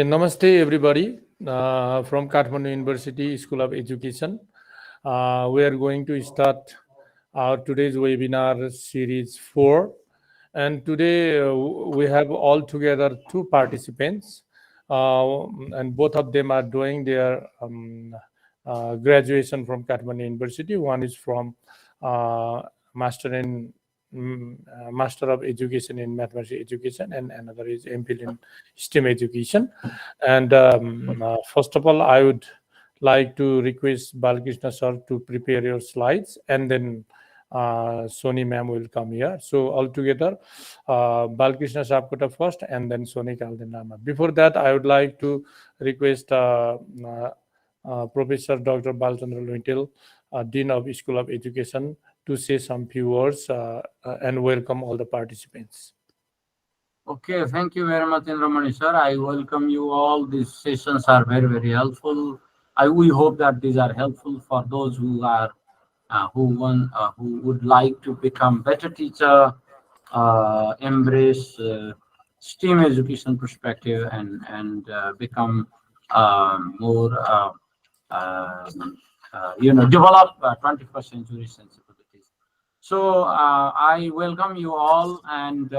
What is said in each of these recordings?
Namaste everybody from Kathmandu University School of Education. We are going to start our today's webinar series 4. And today we have all together 2 participants and both of them are doing their graduation from Kathmandu University. One is from Master of Education in Mathematics Education, and another is MPhil in STEM Education. And first of all, I would like to request Balkrishna sir to prepare your slides, and then Sony ma'am will come here. So altogether, Balkrishna Sapkota first, and then Sony Lama. Before that, I would like to request Professor Dr. Balchandra Luitel, Dean of School of Education, to say some few words and welcome all the participants. Okay, thank you very much, Indramani sir. I welcome you all. These sessions are very, very helpful. We hope that these are helpful for those who are who would like to become better teacher, embrace STEAM education perspective, and become more develop 21st century sensibilities. So I welcome you all, and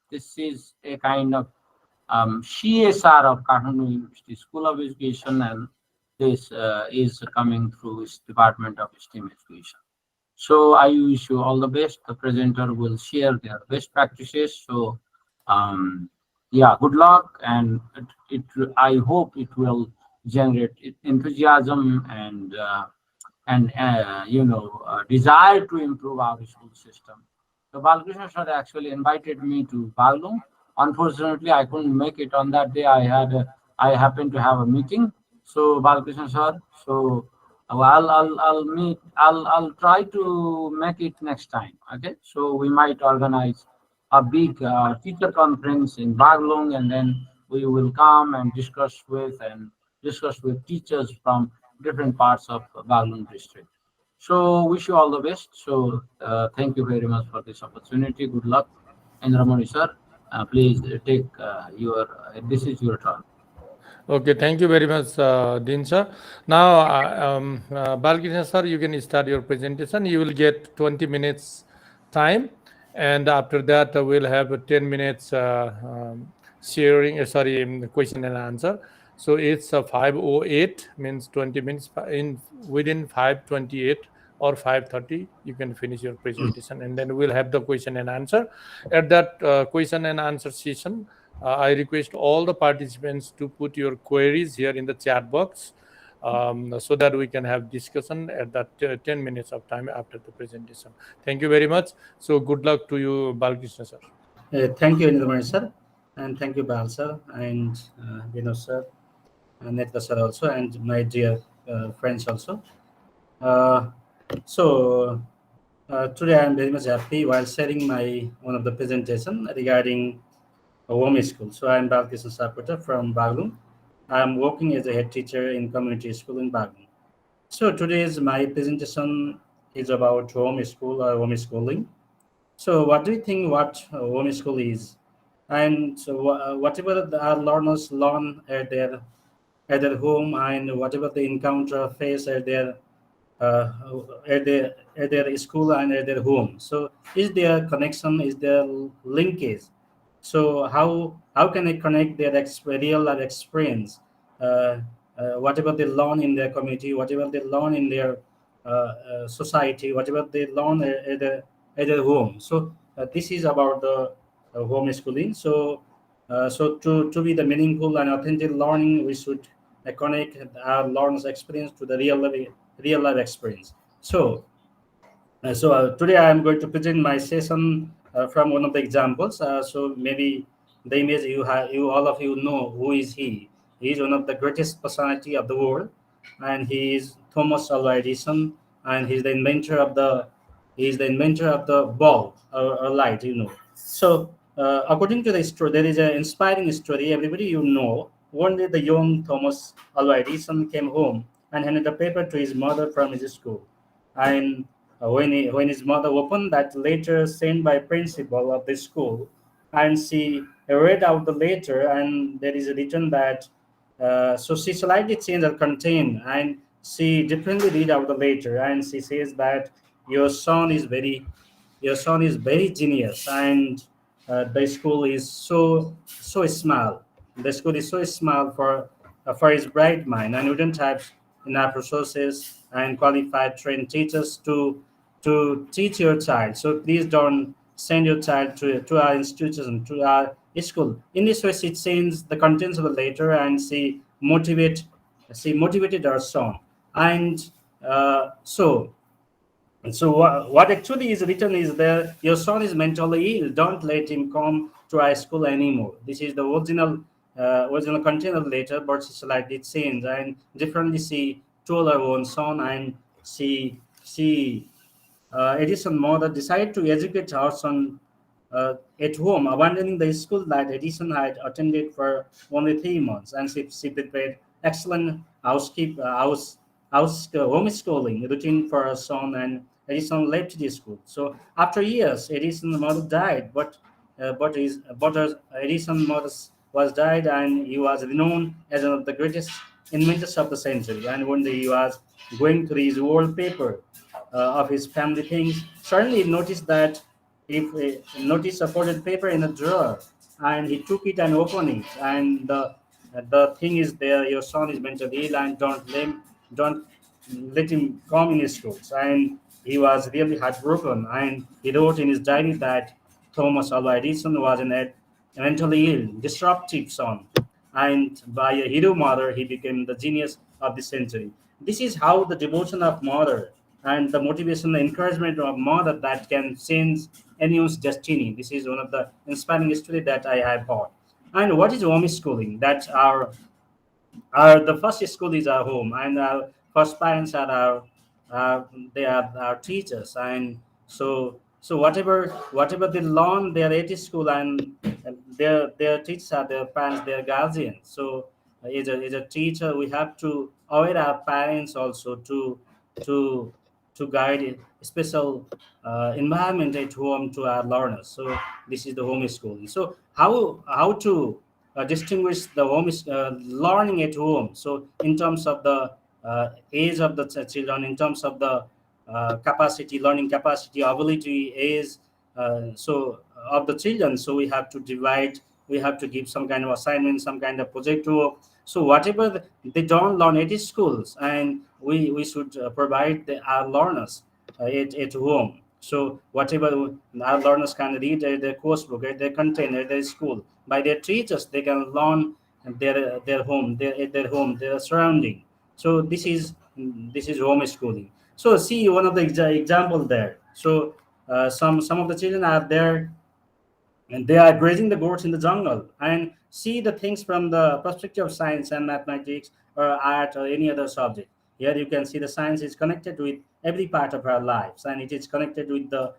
this is a kind of CSR of Kathmandu University School of Education, and this is coming through its Department of STEM Education. So I wish you all the best. The presenter will share their best practices. So yeah, good luck, and I hope it will generate enthusiasm and desire to improve our school system. So Balkrishna sir actually invited me to Baglum. Unfortunately, I couldn't make it on that day. I happened to have a meeting. So Balkrishna sir, so I'll try to make it next time. Okay, so we might organize a big teacher conference in Baglung, and then we will come and discuss with teachers from different parts of Baglung district. So wish you all the best. So thank you very much for this opportunity. Good luck. And Ramani sir, please take this is your turn. Okay, thank you very much, Dean sir. Now, Balkrishna sir, you can start your presentation. You will get 20 minutes time, and after that we'll have 10 minutes question and answer. So it's 5:08, means 20 minutes. Within 5:28 or 5:30, you can finish your presentation, and then we'll have the question and answer. At that question and answer session, I request all the participants to put your queries here in the chat box so that we can have discussion at that 10 minutes of time after the presentation. Thank you very much. So good luck to you, Balkrishna sir. Thank you, Indramani sir, and thank you, Bal sir, and Vinod sir, and Netka sir also, and my dear friends also. So today I am very much happy while sharing one of the presentation regarding home school. So I am Balkrishna Sapkota from Baglum. I am working as a head teacher in community school in Baglum. So today's my presentation is about home school or homeschooling. So what do you think what homeschool is? And so whatever our learners learn at their home, and whatever they encounter face at their school and at their home. So is there connection? Is there linkage? So how can I connect their real life experience, whatever they learn in their community, whatever they learn in their society, whatever they learn at their home. So this is about the homeschooling. So to be the meaningful and authentic learning, we should connect our learner's experience to the real life experience. So today I am going to present my session from one of the examples. So maybe the image you all of you know who is he. He is one of the greatest personality of the world, and he is Thomas Alva Edison, and he's the inventor of the bulb or light. So according to the story, there is an inspiring story. Everybody one day the young Thomas Alva Edison came home and handed a paper to his mother from his school, and when his mother opened that letter sent by principal of the school, and she read out the letter, and there is written that so she slightly changed her content, and she differently read out the letter, and she says that your son is very genius, and the school is so small. The school is so small for his bright mind, and we don't have enough resources and qualified trained teachers to teach your child. So please don't send your child to our institution, to our school. In this way, she changed the contents of the letter, and she motivated her son. And so what actually is written is that your son is mentally ill. Don't let him come to high school anymore. This is the original content of the letter, but she slightly changed and differently she told her own son, and she Edison's mother decided to educate her son at home, abandoning the school that Edison had attended for only 3 months, and she prepared excellent homeschooling routine for her son, and Edison left the school. So after years, Edison's mother died, Edison's mother was died, and he was renowned as one of the greatest inventors of the century. And one day he was going through his wallpaper of his family things. Suddenly he noticed that if noticed a folded paper in a drawer, and he took it and opened it, and the thing is there: your son is mentally ill, and don't let him come in his schools. And he was really heartbroken, and he wrote in his diary that Thomas Alva Edison was a mentally ill, disruptive son, and by a hero mother, he became the genius of the century. This is how the devotion of mother and the motivation, the encouragement of mother that can change anyone's destiny. This is one of the inspiring stories that I have heard. And what is homeschooling? That's our the first school is our home, and our first parents are they are our teachers, and so whatever they learn, they are at school, and their teachers are their parents, their guardians. So as a teacher, we have to aware our parents also to to guide a special environment at home to our learners. So this is the homeschooling. So how to distinguish the learning at home? So in terms of the age of the children, in terms of the capacity, learning capacity, ability, age, of the children, so we have to divide. We have to give some kind of assignment, some kind of project work. So whatever they don't learn at schools, and we should provide our learners at home. So whatever our learners can read at their coursebook, at their content, at their school, by their teachers, they can learn their home, their home, their surrounding. So this is homeschooling. So see one of the example there. So some of the children are there, and they are grazing the goats in the jungle, and see the things from the perspective of science and mathematics or art or any other subject. Here you can see the science is connected with every part of our lives, and it is connected with the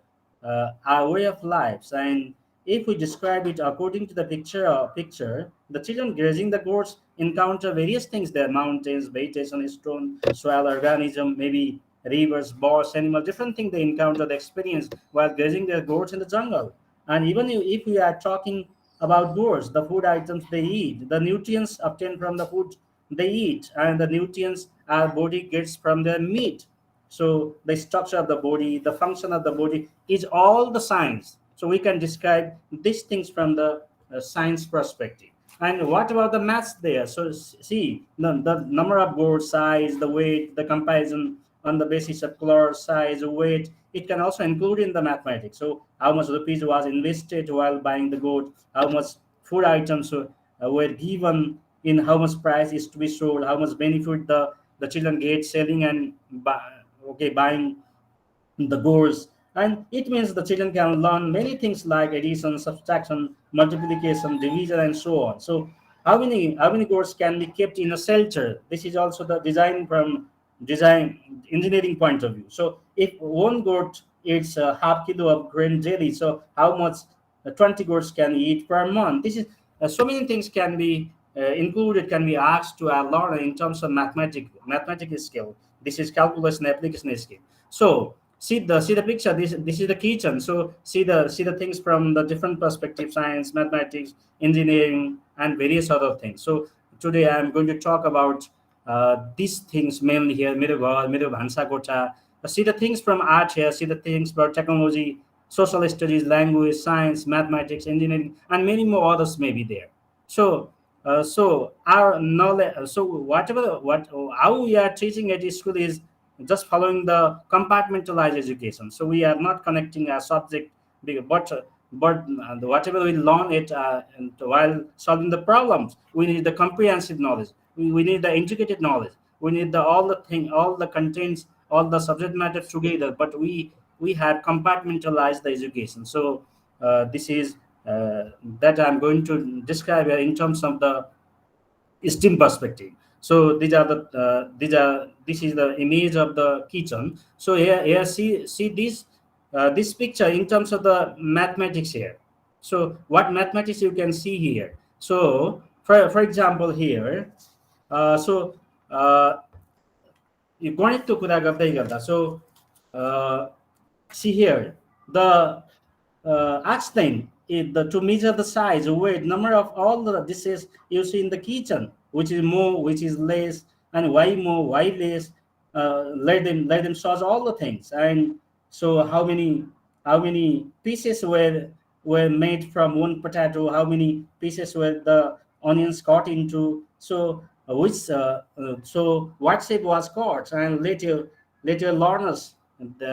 our way of lives. And if we describe it according to the picture, the children grazing the goats encounter various things there: mountains, vegetation, stone, soil, organism, maybe rivers, birds, animals, different things they encounter, the experience while grazing their goats in the jungle. And even if we are talking about goats, the food items they eat, the nutrients obtained from the food they eat, and the nutrients our body gets from their meat. So the structure of the body, the function of the body is all the science. So we can describe these things from the science perspective. And what about the maths there? So see the number of goats, size, the weight, the comparison on the basis of color, size, weight. It can also include in the mathematics. So how much rupees was invested while buying the goat, how much food items were given, in how much price is to be sold, how much benefit the children get selling and buying the goals. And it means the children can learn many things like addition, subtraction, multiplication, division, and so on. So how many goals can be kept in a shelter? This is also the design engineering point of view. So if one goat eats a half kilo of grain daily, so how much 20 goats can eat per month? This is so many things can be included, can be asked to our learner in terms of mathematical skill. This is calculation application skill. So see the picture. This is the kitchen. So see the things from the different perspectives: science, mathematics, engineering, and various other things. So today I'm going to talk about these things mainly here. मेरो भान्सा कोठा. See the things from art here. See the things about technology, social studies, language, science, mathematics, engineering, and many more others may be there. So so our knowledge, so what how we are teaching at school is just following the compartmentalized education. So we are not connecting our subject, but whatever we learn it and while solving the problems, we need the comprehensive knowledge. We need the integrated knowledge. We need all the contents, all the subject matter together. But we have compartmentalized the education. So this is that I'm going to describe here in terms of the STEAM perspective. So this is the image of the kitchen. So here see this picture in terms of the mathematics here. So what mathematics you can see here. So for example here, so you गणितको कुरा गर्दै गर्दा, so see here the ask them to measure the size, weight, number of all the dishes you see in the kitchen, which is more, which is less, and why more, why less. Let them source all the things, and so how many pieces were made from one potato, how many pieces were the onions cut into, so so what shape was cut, and later learners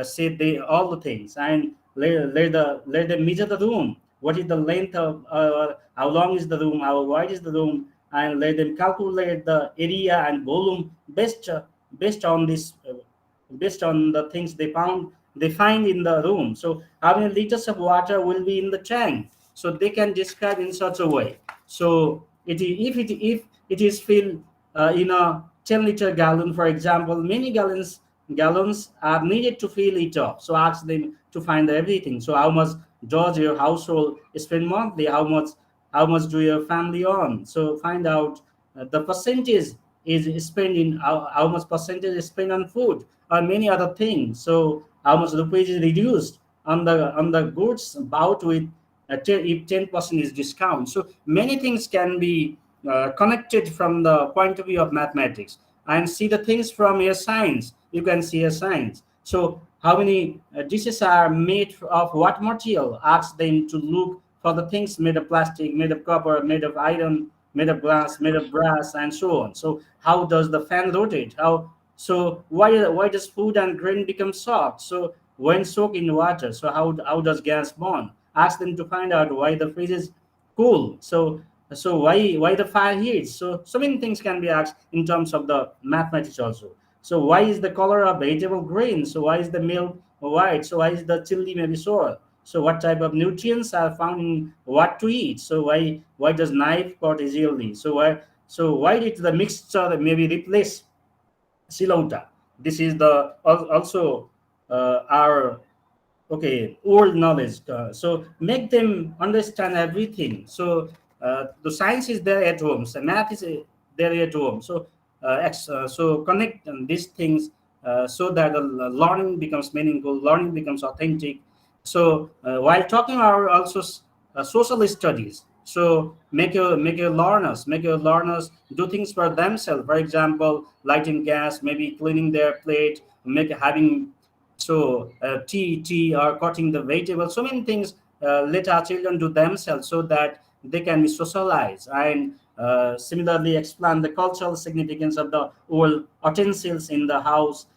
say all the things, and let them measure the room. What is the length of how long is the room, how wide is the room, and let them calculate the area and volume based on this based on the things they find in the room. So how many liters of water will be in the tank, so they can describe in such a way. So if it is filled in a 10-liter gallon, for example, many gallons are needed to fill it up. So ask them to find everything. So how much does your household spend monthly? How much do your family earn? So find out the percentage is spent in how much percentage is spent on food or many other things. So how much rupees is reduced on the goods bought with if 10% is discount. So many things can be connected from the point of view of mathematics. And see the things from your science. You can see a science. So how many dishes are made of what material? Ask them to look for the things made of plastic, made of copper, made of iron, made of glass, made of brass, and so on. So how does the fan rotate? So why does food and grain become soft? So when soaked in water, so how does gas burn? Ask them to find out why the fridge is cool. So why the fire heats? So many things can be asked in terms of the mathematics also. So why is the color of vegetable green? So why is the milk white? So why is the chili maybe sour? So what type of nutrients are found in what to eat? So why does knife cut easily? So why did the mixture maybe replace silota? This is the also our old knowledge. So make them understand everything. So the science is there at home, so math is there at home. So so connect these things so that the learning becomes meaningful, learning becomes authentic. So while talking about also social studies, so make your learners do things for themselves. For example, lighting gas, maybe cleaning their plate, having so tea or cutting the vegetables. So many things let our children do themselves so that they can be socialized, and similarly explain the cultural significance of the old utensils in the house.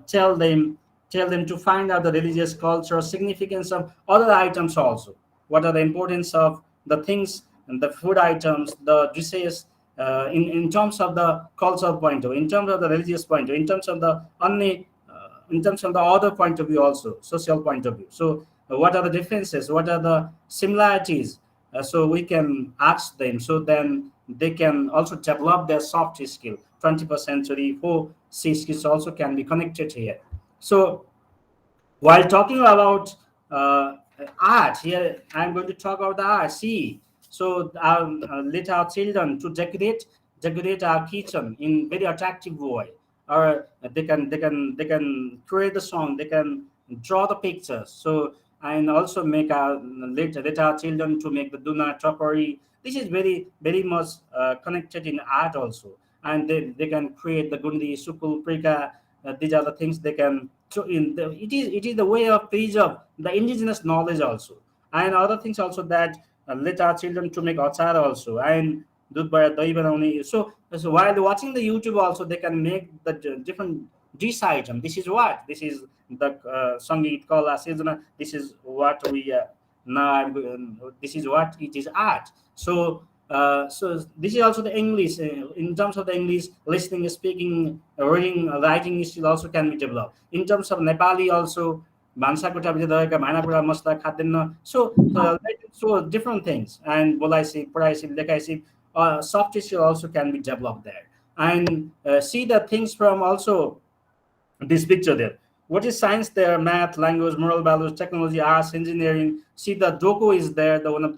Tell them to find out the religious culture significance of other items also. What are the importance of the things and the food items, the dishes, in terms of the cultural point of view, in terms of the religious point of view, in terms of the in terms of the other point of view also, social point of view. So what are the differences, what are the similarities? So we can ask them, so then they can also develop their soft skill. 21st century 4C skills also can be connected here. So while talking about art here, I'm going to talk about the art. See, so let our children to decorate our kitchen in very attractive way. or they can create the song, they can draw the pictures. So, and also make our let our children to make the duna choppery. This is very much connected in art also, and they can create the gundi sukul prika. These are the things they can. So it is the way of preserve the indigenous knowledge also, and other things also, that let our children to make achar also, and दूध बडा दही बनाउने. So while watching the YouTube also, they can make the different dish item. This is the Sangeet Kala Sejana. This is what we now. This is what it is art. So this is also the English. In terms of the English, listening, speaking, reading, writing skill also can be developed. In terms of Nepali also, भान्साकोठा भित्र रहेका भाँडाकुँडा मसला खाद्यान्न. So different things, and बोलाइ पढाइ लेखाइ soft skill also can be developed there. And see the things from also this picture there. What is science there? Math, language, moral values, technology, arts, engineering. See the Doku is there. The one of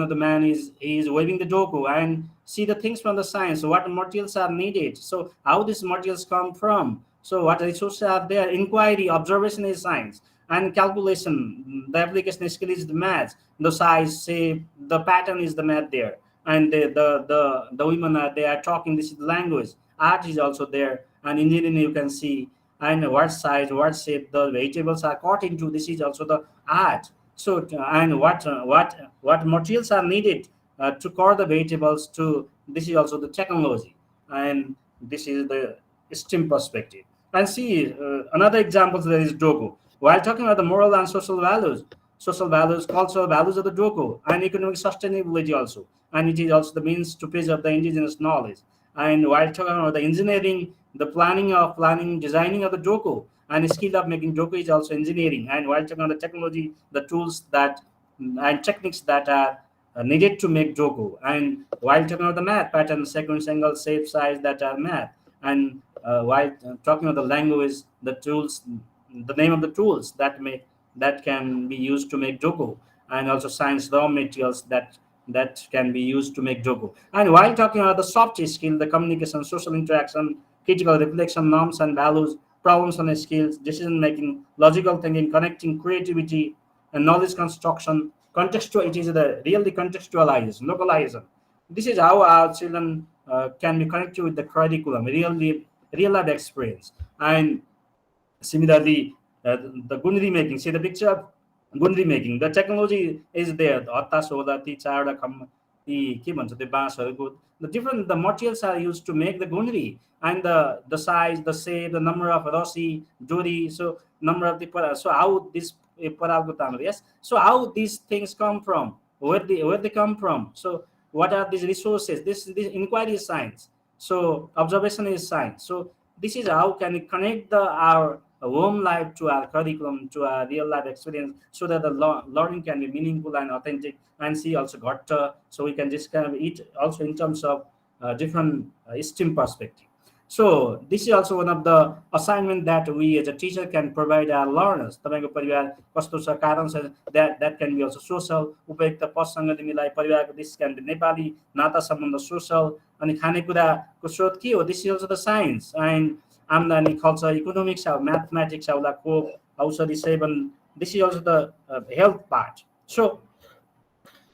the man is waving the Doku, and see the things from the science. What materials are needed? So how these materials come from? So what resources are there? Inquiry, observation is science, and calculation. The application skill is the math. The size, shape, the pattern is the math there. And the women they are talking. This is the language. Art is also there, and engineering you can see, and what size, what shape the vegetables are cut into. This is also the art. So and what materials are needed to cut the vegetables. To this is also the technology, and this is the STEM perspective. And see another example there is Doku. While talking about the moral and social values, cultural values of the Doku, and economic sustainability also. And it is also the means to preserve the indigenous knowledge. And while talking about the engineering, the designing of the Doku, and the skill of making Doku is also engineering. And while talking about the technology, the tools and techniques that are needed to make Doku. And while talking about the math, pattern, sequence, angle, shape, size, that are math. And while talking about the language, the tools, the name of the tools that can be used to make Doku, and also science raw materials that can be used to make Doku. And while talking about the soft skill, the communication, social interaction, critical reflection, norms and values, problems and skills, decision making, logical thinking, connecting, creativity, and knowledge construction, contextual. It is the really contextualization, localization. This is how our children can be connected with the curriculum, real life experience. And similarly, the gunri making. See the picture of gunri making. The technology is there. The materials are used to make the gunri, and the size, the shape, the number of rasi, jodi. So number of the so how this yes. So how these things come from? Where they come from? So what are these resources? This inquiry is science. So observation is science. So this is how can we connect our home life to our curriculum, to our real life experience, so that the learning can be meaningful and authentic. And see also got so we can just kind of eat also in terms of different STEM perspective. So this is also one of the assignment that we as a teacher can provide our learners. तपाईको परिवार कस्तो छ, कारण छ, that can be also social. उपयुक्त पशसँग तिमीलाई परिवारको, this can be Nepali नाता सम्बन्ध social. अनि खानेकुराको स्रोत के हो? This is also the science. And आम्दानी, culture, economics, mathematics, खोप, औषधि seven. This is also the health part. So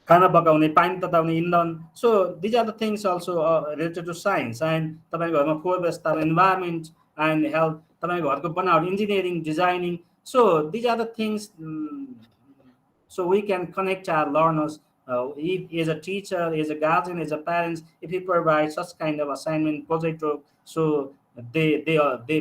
खाना पकाउने, पानी तताउने, इन्धन. So these are the things also related to science. And तपाईको घरमा फोहोर व्यवस्था, environment and health, तपाईको घरको बनावट, engineering, designing. So these are the things. So we can connect our learners. If as a teacher, as a guardian, as a parents, if you provide such kind of assignment project, so they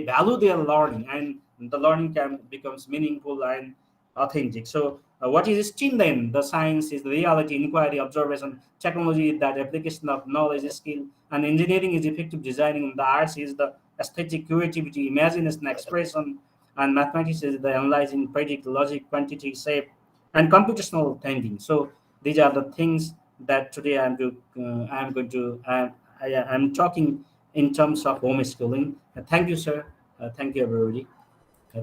value their learning, and the learning becomes meaningful and authentic. So what is STEAM then? The science is the reality, inquiry, observation. Technology is that application of knowledge, skill, and engineering is effective designing. The arts is the aesthetic, creativity, imagination, expression, and mathematics is the analyzing, predict, logic, quantity, shape, and computational thinking. So these are the things that today I'm talking in terms of homeschooling. Thank you, sir. Thank you, everybody.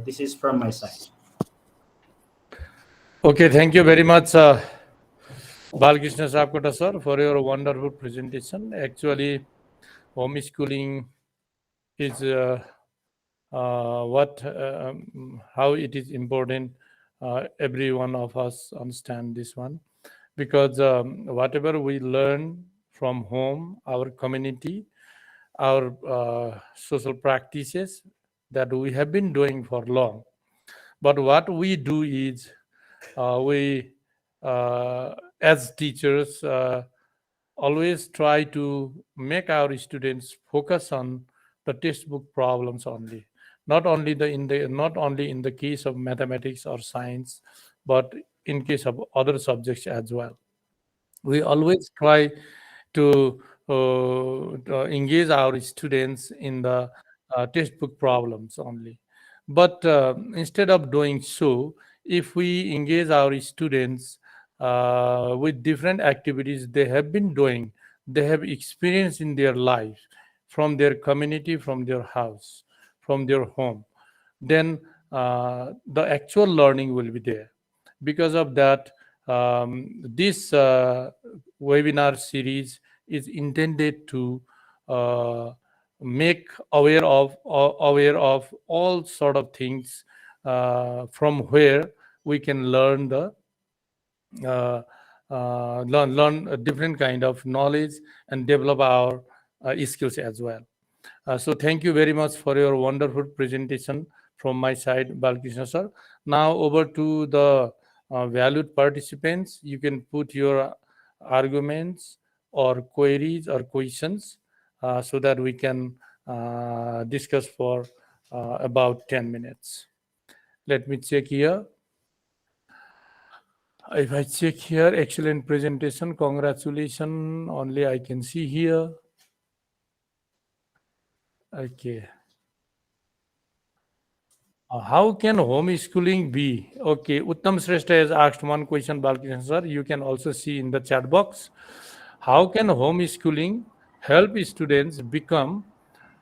This is from my side. Okay, thank you very much, Balkrishna Sapkota sir, for your wonderful presentation. Actually, homeschooling is how it is important. Every one of us understand this one, because whatever we learn from home, our community, our social practices that we have been doing for long. But what we do is we, as teachers, always try to make our students focus on the textbook problems only, not only in the case of mathematics or science, but in case of other subjects as well. We always try to engage our students in the textbook problems only. But instead of doing so, if we engage our students with different activities they have been doing, they have experienced in their life, from their community, from their house, from their home, then the actual learning will be there. Because of that, this webinar series is intended to uh, make aware of all sort of things, from where we can learn the uh, learn a different kind of knowledge and develop our skills as well. So thank you very much for your wonderful presentation from my side, Balkrishna sir. Now over to the valued participants. You can put your arguments or queries or questions, so that we can discuss for about 10 minutes. Let me check here. If I check here, excellent presentation, congratulations, only I can see here. Okay. How can homeschooling be? Okay, Uttam Shrestha has asked one question, Balkrishna sir. You can also see in the chat box. How can homeschooling help students become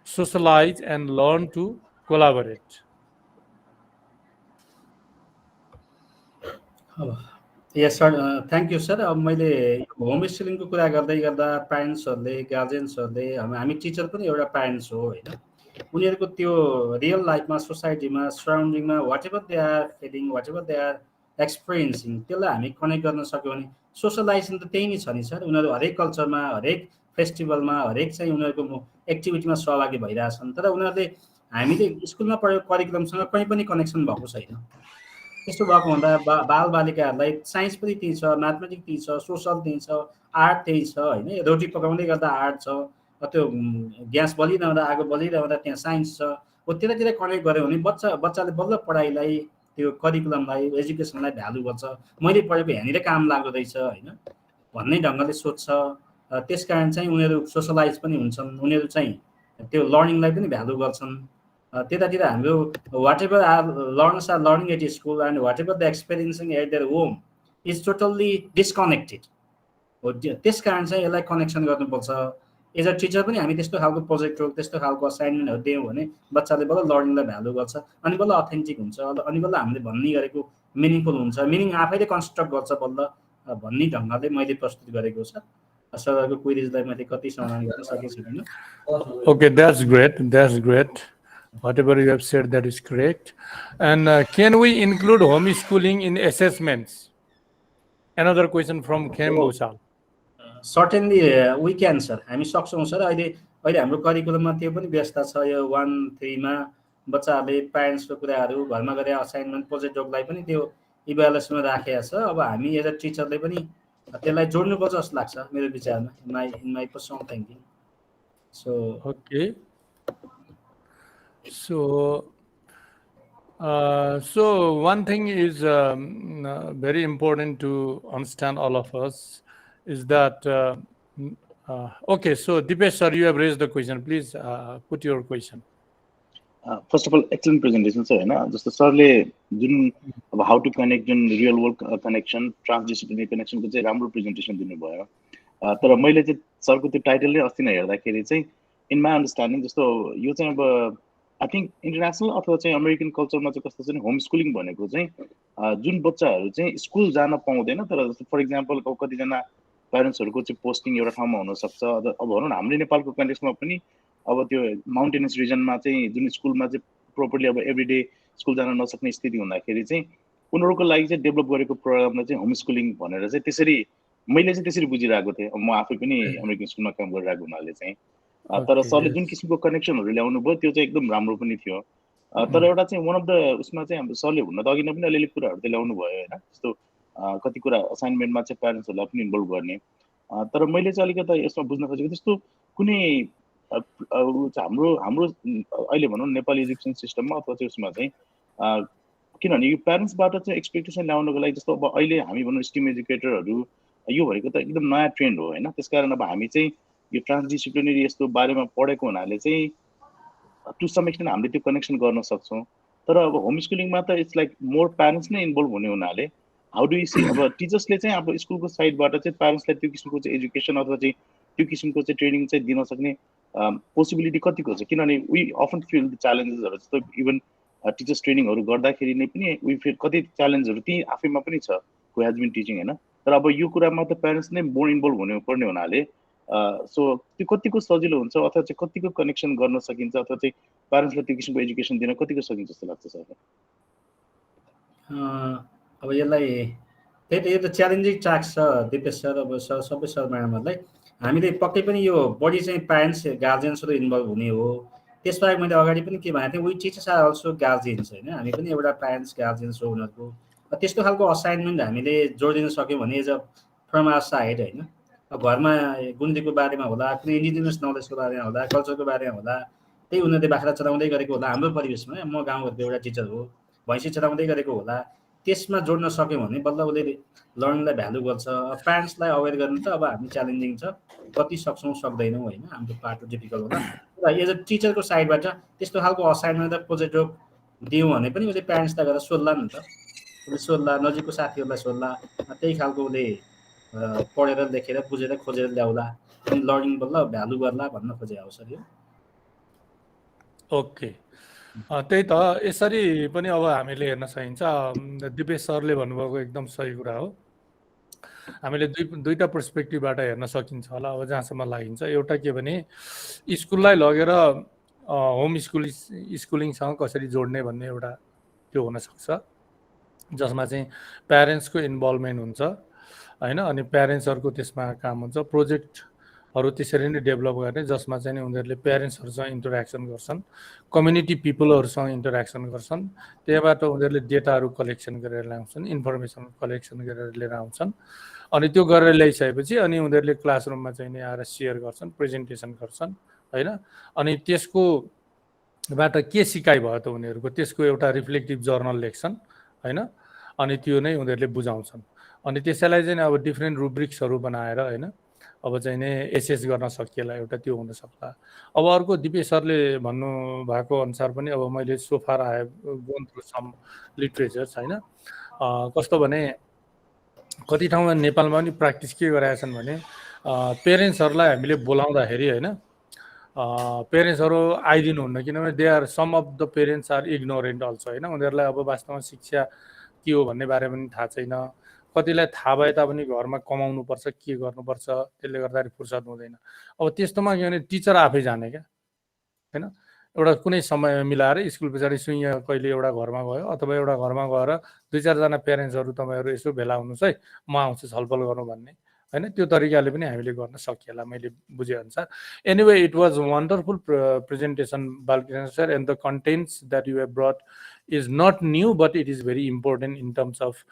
socialized and learn to collaborate? Yes sir, thank you sir. अब मैले home स्कुलिङको कुरा गर्दै गर्दा प्यारेन्ट्सहरूले, गार्जेन्सहरूले, हामी Stitcher पनि एउटा parents हो होइन, उनीहरूको त्यो रियल लाइफमा, सोसाइटीमा, सराउन्डिङमा whatever they are feeling, whatever they are experiencing, त्यसलाई हामी कनेक्ट गर्न सक्यौँ भने सोसलाइजेसन त त्यही नै छ नि सर। उनीहरू हरेक कल्चरमा, हरेक फेस्टिभलमा, हरेक चाहिँ उनीहरूको एक्टिभिटीमा सहभागी भइरहेछन्, तर उनीहरूले हामीले स्कुलमा पढेको करिकुलमसँग कहीँ पनि कनेक्सन भएको छैन। त्यस्तो भएको हुँदा बालबालिकाहरूलाई साइन्स पनि त्यही छ, म्याथमेटिक्स त्यही छ, सोसल त्यही छ, आर्ट त्यही छ होइन। रोटी पकाउँदै गर्दा आर्ट छ, त्यो ग्यास बलिरहँदा, आगो बलिरहँदा त्यहाँ साइन्स छ। हो त्यतातिर कनेक्ट गऱ्यो भने बच्चाले बल्ल पढाइलाई, त्यो करिकुलमलाई, एजुकेसनलाई भ्यालु गर्छ। मैले पढेको यहाँनिर काम लाग्दो रहेछ होइन भन्ने ढङ्गले सोध्छ। त्यस कारण चाहिँ उनीहरू सोसलाइज पनि हुन्छन्, उनीहरू चाहिँ त्यो लर्निङलाई पनि भ्यालु गर्छन्। त्यतातिर हाम्रो whatever are learners are learning at school and whatever the experiencing at their home is totally disconnected हो। त्यस कारण चाहिँ यसलाई कनेक्सन गर्नुपर्छ। एज अ टिचर पनि हामी त्यस्तो खालको प्रोजेक्टहरू, त्यस्तो खालको असाइनमेन्टहरू दियौँ भने बच्चाले बल्ल लर्निङलाई भ्यालु गर्छ, अनि बल्ल अथेन्टिक हुन्छ, अनि बल्ल हामीले भन्ने गरेको मिनिङफुल हुन्छ, मिनिङ आफैले कन्स्ट्रक्ट गर्छ बल्ल भन्ने ढङ्गले मैले प्रस्तुत गरेको छ। सरहरूको क्वेरिजलाई मैले कति समाधान गर्न सकेछु छैन। Okay, that's great. That's great. Whatever you have said, that is correct. And can we include homeschooling in assessments? Another question from Kem Bosal. Certainly we can sir, हामी सक्छौँ सर। अहिले हाम्रो करिकुलममा त्यो पनि व्यवस्था छ। यो 1-3मा बच्चाहरूले प्यारेन्ट्सको कुराहरू, घरमा गरे असाइनमेन्ट, प्रोजेक्टहरूलाई पनि त्यो इभ्यालुएसनमा राखेको छ। अब हामी एज अ टिचरले पनि त्यसलाई जोड्नुपर्छ जस्तो लाग्छ मेरो विचारमा, in my personal thinking. So Okay. So one thing is very important to understand, all of us, is that okay. So Dipesh sir, you have raised the question. Please put your question. First of all, excellent presentation sir हैन। जस्तो सरले जुन अब how to connect, जुन real world connection, transdisciplinary कनेक्सनको चाहिँ राम्रो presentation दिनुभयो। तर मैले चाहिँ सरको त्यो टाइटलले अस्ति नै हेर्दाखेरि चाहिँ इन माई अन्डरस्ट्यान्डिङ जस्तो यो चाहिँ अब आई थिङ्क इन्टरनेसनल अथवा चाहिँ अमेरिकन कल्चरमा चाहिँ कस्तो छ, होम स्कुलिङ भनेको चाहिँ जुन बच्चाहरू चाहिँ स्कुल जान पाउँदैन, तर जस्तो फर इक्जाम्पल कतिजना प्यारेन्ट्सहरूको चाहिँ पोस्टिङ एउटा ठाउँमा हुनसक्छ। अब भनौँ न, हाम्रो नेपालको कन्टेक्समा पनि अब त्यो माउन्टेनस रिजनमा चाहिँ जुन स्कुलमा चाहिँ प्रोपरली अब एभ्रिडे स्कुल जान नसक्ने स्थिति हुँदाखेरि चाहिँ उनीहरूको लागि चाहिँ डेभलप गरेको प्रोग्रामलाई चाहिँ होम स्कुलिङ भनेर चाहिँ त्यसरी मैले चाहिँ त्यसरी बुझिरहेको थिएँ। म आफै पनि अमेरिकन स्कुलमा काम गरिरहेको हुनाले चाहिँ तर सरले जुन किसिमको कनेक्सनहरू ल्याउनु भयो त्यो चाहिँ एकदम राम्रो पनि थियो। तर एउटा चाहिँ वान अफ द उसमा चाहिँ हाम्रो सरले हुन त अघि नै पनि अलिअलि कुराहरू चाहिँ ल्याउनु भयो होइन, जस्तो कति कुरा असाइनमेन्टमा चाहिँ प्यारेन्ट्सहरूलाई पनि इन्भल्भ गर्ने। तर मैले चाहिँ अलिकति यसमा बुझ्न खोजेको त्यस्तो कुनै हाम्रो हाम्रो अहिले भनौँ नेपाली एजुकेसन सिस्टममा अथवा चाहिँ उसमा चाहिँ किनभने यो प्यारेन्ट्सबाट चाहिँ एक्सपेक्टेसन ल्याउनको लागि जस्तो अब अहिले हामी भनौँ स्टिम एजुकेटरहरू यो भनेको त एकदम नयाँ ट्रेन्ड हो होइन। त्यसकारण अब हामी चाहिँ यो ट्रान्सडिसिप्लिनरी यस्तो बारेमा पढेको हुनाले चाहिँ टु सम एक्सटेन्ट हामीले त्यो कनेक्सन गर्न सक्छौँ। तर अब होम स्कुलिङमा त इट्स लाइक मोर प्यारेन्ट्स नै इन्भल्भ हुने हुनाले हाउ डु यु सी अब टिचर्सले चाहिँ अब स्कुलको साइडबाट चाहिँ प्यारेन्ट्सलाई त्यो किसिमको चाहिँ एजुकेसन अथवा चाहिँ त्यो किसिमको चाहिँ ट्रेनिङ चाहिँ दिन सक्ने पोसिबिलिटी कतिको छ? किनभने वी अफन फिल द च्यालेन्जेसहरू, जस्तो इभन टिचर्स ट्रेनिङहरू गर्दाखेरि नै पनि वी फिल कति च्यालेन्जहरू त्यही आफैमा पनि छ हु हेज बिन टिचिङ होइन। तर अब यो कुरामा त प्यारेन्ट्स नै मोर इन्भल्भ हुनुपर्ने हुनाले सो त्यो कतिको सजिलो हुन्छ अथवा चाहिँ कतिको कनेक्सन गर्न सकिन्छ अथवा चाहिँ प्यारेन्ट्सलाई त्यो किसिमको एजुकेसन दिन कतिको सकिन्छ जस्तो लाग्छ सर? अब यसलाई त्यही त यो त च्यालेन्जिङ टास्क छ दिपेश सर। अब सबै सर म्याडमहरूलाई हामीले पक्कै पनि यो बढी चाहिँ प्यारेन्ट्स गार्जियन्सहरू इन्भल्भ हुने हो। त्यसबाहेक मैले अगाडि पनि के भनेको थिएँ, we teachers are also guardians होइन। हामी पनि एउटा प्यारेन्ट्स गार्जियन्स हो उनीहरूको। त्यस्तो खालको असाइनमेन्ट हामीले जोडिदिन सक्यौँ भने as a from our side होइन, घरमा गुन्द्रीको बारेमा होला, कुनै इन्डिजिनियस नलेजको बारेमा होला, कल्चरको बारेमा होला, त्यही उनीहरूले बाख्रा चलाउँदै गरेको होला हाम्रो परिवेशमा। म गाउँघरको एउटा टिचर हो, भैँसी चलाउँदै गरेको होला। त्यसमा जोड्न सक्यौँ भने बल्ल उसले लर्निङलाई भ्यालु गर्छ। प्यारेन्ट्सलाई अवेर गर्नु त अब हामी च्यालेन्जिङ छ, कति सक्छौँ सक्दैनौँ होइन, हाम्रो पाटो डिफिकल्ट होला। र एज अ टिचरको साइडबाट त्यस्तो खालको असाइनमेन्ट र प्रोजेक्ट दियौँ भने पनि उसले प्यारेन्ट्सलाई गएर सोध्ला नि त। उसले सोध्ला, नजिकको साथीहरूलाई सोध्ला, त्यही खालको उसले पढेर लेखेर बुझेर खोजेर ल्याउला, अनि लर्निङ बल्ल भ्यालु गर्ला भन्न खोजे हो सर यो। ओके, त्यही त यसरी पनि अब हामीले हेर्न सकिन्छ। दिपेश सरले भन्नुभएको एकदम सही कुरा हो। हामीले दुईटा पर्सपेक्टिभबाट हेर्न सकिन्छ होला अब जहाँसम्म लागिन्छ। एउटा के भने स्कुललाई लगेर होम स्कुलिङसँग कसरी जोड्ने भन्ने एउटा त्यो हुनसक्छ, जसमा चाहिँ प्यारेन्ट्सको इन्भल्भमेन्ट हुन्छ होइन। अनि प्यारेन्ट्सहरूको त्यसमा काम हुन्छ, प्रोजेक्टहरू त्यसरी नै डेभलप गर्ने जसमा चाहिँ उनीहरूले प्यारेन्ट्सहरूसँग इन्टरेक्सन गर्छन्, कम्युनिटी पिपलहरूसँग इन्टरेक्सन गर्छन्। त्यहाँबाट उनीहरूले डेटाहरू कलेक्सन गरेर ल्याउँछन्, इन्फर्मेसन कलेक्सन गरेर लिएर आउँछन्। अनि त्यो गरेर ल्याइसकेपछि अनि उनीहरूले क्लासरुममा चाहिँ आएर सेयर गर्छन्, प्रेजेन्टेसन गर्छन् होइन। अनि त्यसको बाट के सिकाइ भयो त उनीहरूको, त्यसको एउटा रिफ्लेक्टिभ जर्नल लेख्छन् होइन। अनि त्यो नै उनीहरूले बुझाउँछन्। अनि त्यसैलाई चाहिँ अब डिफ्रेन्ट रुब्रिक्सहरू बनाएर होइन अब चाहिँ नि एसेस गर्न सकिएला, एउटा त्यो हुनसक्ला। अब अर्को दिपेश सरले भन्नुभएको अनुसार पनि अब मैले सोफार आए गोन थ्रु सम लिट्रेचर्स होइन। कस्तो भने कति ठाउँमा नेपालमा पनि प्र्याक्टिस के गरेका छन् भने पेरेन्ट्सहरूलाई हामीले बोलाउँदाखेरि होइन पेरेन्ट्सहरू आइदिनुहुन्न, किनभने they are some of the parents are ignorant also होइन। उनीहरूलाई अब वास्तवमा शिक्षा के हो भन्ने बारेमा पनि थाहा छैन। कतिलाई थाहा भए तापनि घरमा कमाउनुपर्छ, के गर्नुपर्छ, त्यसले गर्दाखेरि फुर्सद हुँदैन। अब त्यस्तोमा के भने टिचर आफै जाने क्या होइन। एउटा कुनै समय मिलाएर स्कुल पछाडि सुइँ कहिले एउटा घरमा गयो अथवा एउटा घरमा गएर 2-4जना प्यारेन्ट्सहरू तपाईँहरू यसो भेला हुनुहोस् है, म आउँछु छलफल गरौँ भन्ने होइन। त्यो तरिकाले पनि हामीले गर्न सकिएला मैले बुझेअनुसार। Anyway it was wonderful presentation Balkrishna sir, and the contents that you have brought is not new, but it is very important in terms of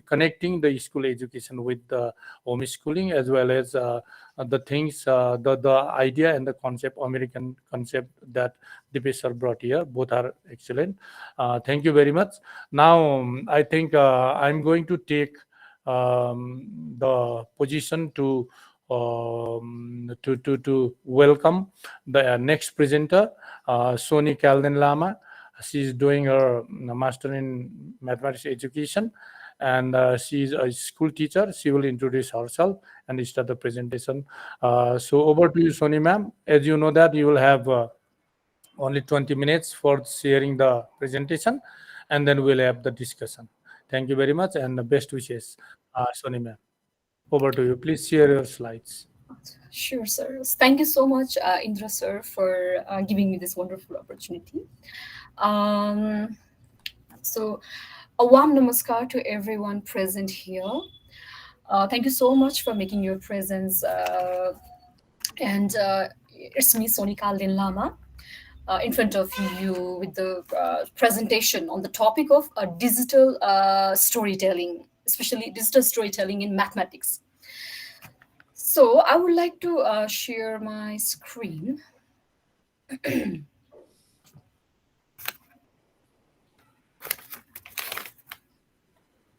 connecting the school education with the homeschooling, as well as the things, the idea and the concept, American concept that Dipesh sir brought here. Both are excellent. Thank you very much. Now, I think I'm going to take the position to welcome the next presenter, Sony Lama. She is doing her master in mathematics education, and she is a school teacher. She will introduce herself and start the presentation. So over to you, Sony ma'am. As you know that you will have only 20 minutes for sharing the presentation, and then we'll have the discussion. Thank you very much, and best wishes, Sony ma'am. Over to you. Please share your slides. Sure, sir. Thank you so much, Indra sir, for giving me this wonderful opportunity. So, a warm namaskar to everyone present here. Thank you so much for making your presence. And it's me, Sony Lama, in front of you with the presentation on the topic of digital storytelling, especially digital storytelling in mathematics. So I would like to share my screen.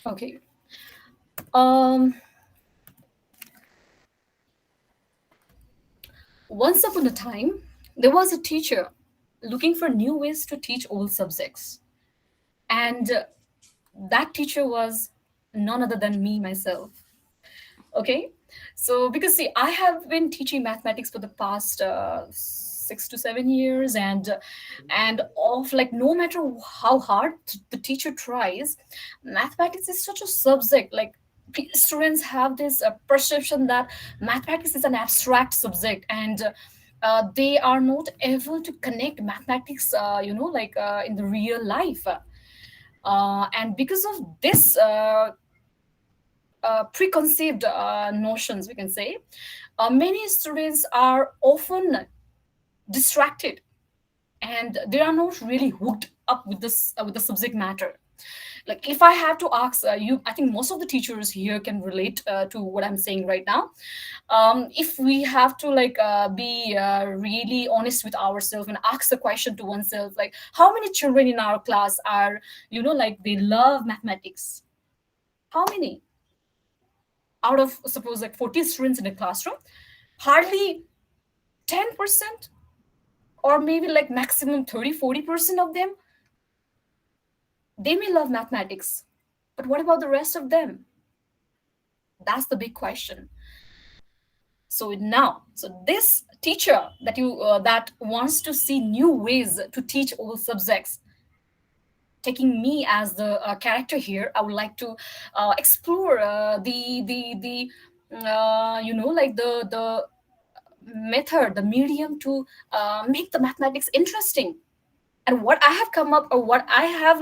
Okay. Once upon a time, there was a teacher looking for new ways to teach old subjects. And that teacher was none other than me, myself. Okay. So, because see, I have been teaching mathematics for the past 6 to 7 years, and of like no matter how hard the teacher tries, mathematics is such a subject. Like students have this perception that mathematics is an abstract subject, and they are not able to connect mathematics, in the real life. And because of this preconceived notions, we can say, many students are often distracted, and they are not really hooked up with this with the subject matter. Like if I have to ask you, I think most of the teachers here can relate to what I'm saying right now. If we have to be really honest with ourselves and ask the question to oneself, like how many children in our class are they love mathematics? How many? Out of suppose like 40 students in a classroom, hardly 10%, or maybe like maximum 30-40% of them, they may love mathematics. But what about the rest of them? That's the big question. So this teacher that wants to see new ways to teach all subjects, taking me as the character here, I would like to explore the method, the medium to make the mathematics interesting. And what I have come up, or what I have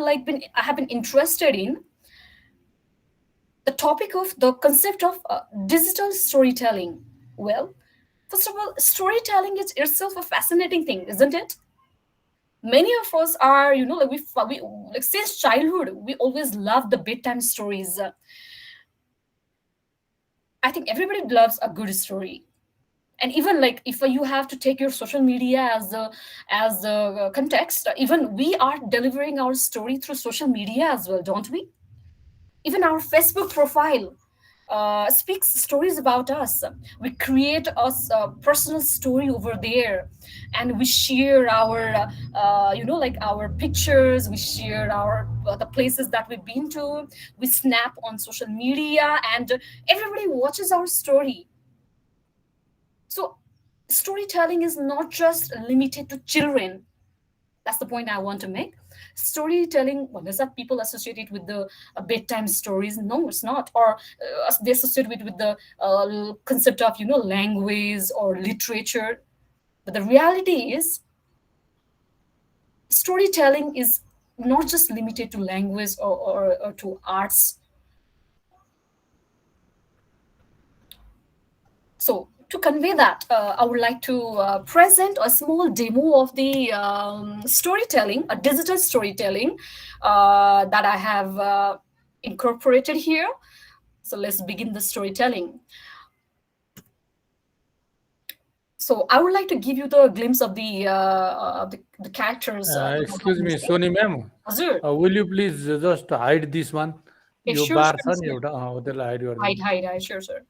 been interested in, the topic of the concept of digital storytelling. Well, first of all, storytelling is itself a fascinating thing, isn't it? Many of us are, we like since childhood, we always love the bedtime stories. I think everybody loves a good story. And even like if you have to take your social media as the context, even we are delivering our story through social media as well, don't we? Even our Facebook profile speaks stories about us. We create a personal story over there, and we share our our pictures. We share our the places that we've been to. We snap on social media, and everybody watches our story. So storytelling is not just limited to children. That's the point I want to make. Storytelling, well, is that people associate it with the bedtime stories? No, it's not. Or they associate it with the concept of language or literature. But the reality is, storytelling is not just limited to language or to arts. So to convey that, I would like to present a small demo of the storytelling, a digital storytelling that I have incorporated here. So let's begin the storytelling. So I would like to give you the glimpse of the characters. Excuse me, Sony ma'am. Will you please just hide this one? Okay, sure, hide, sure, sir.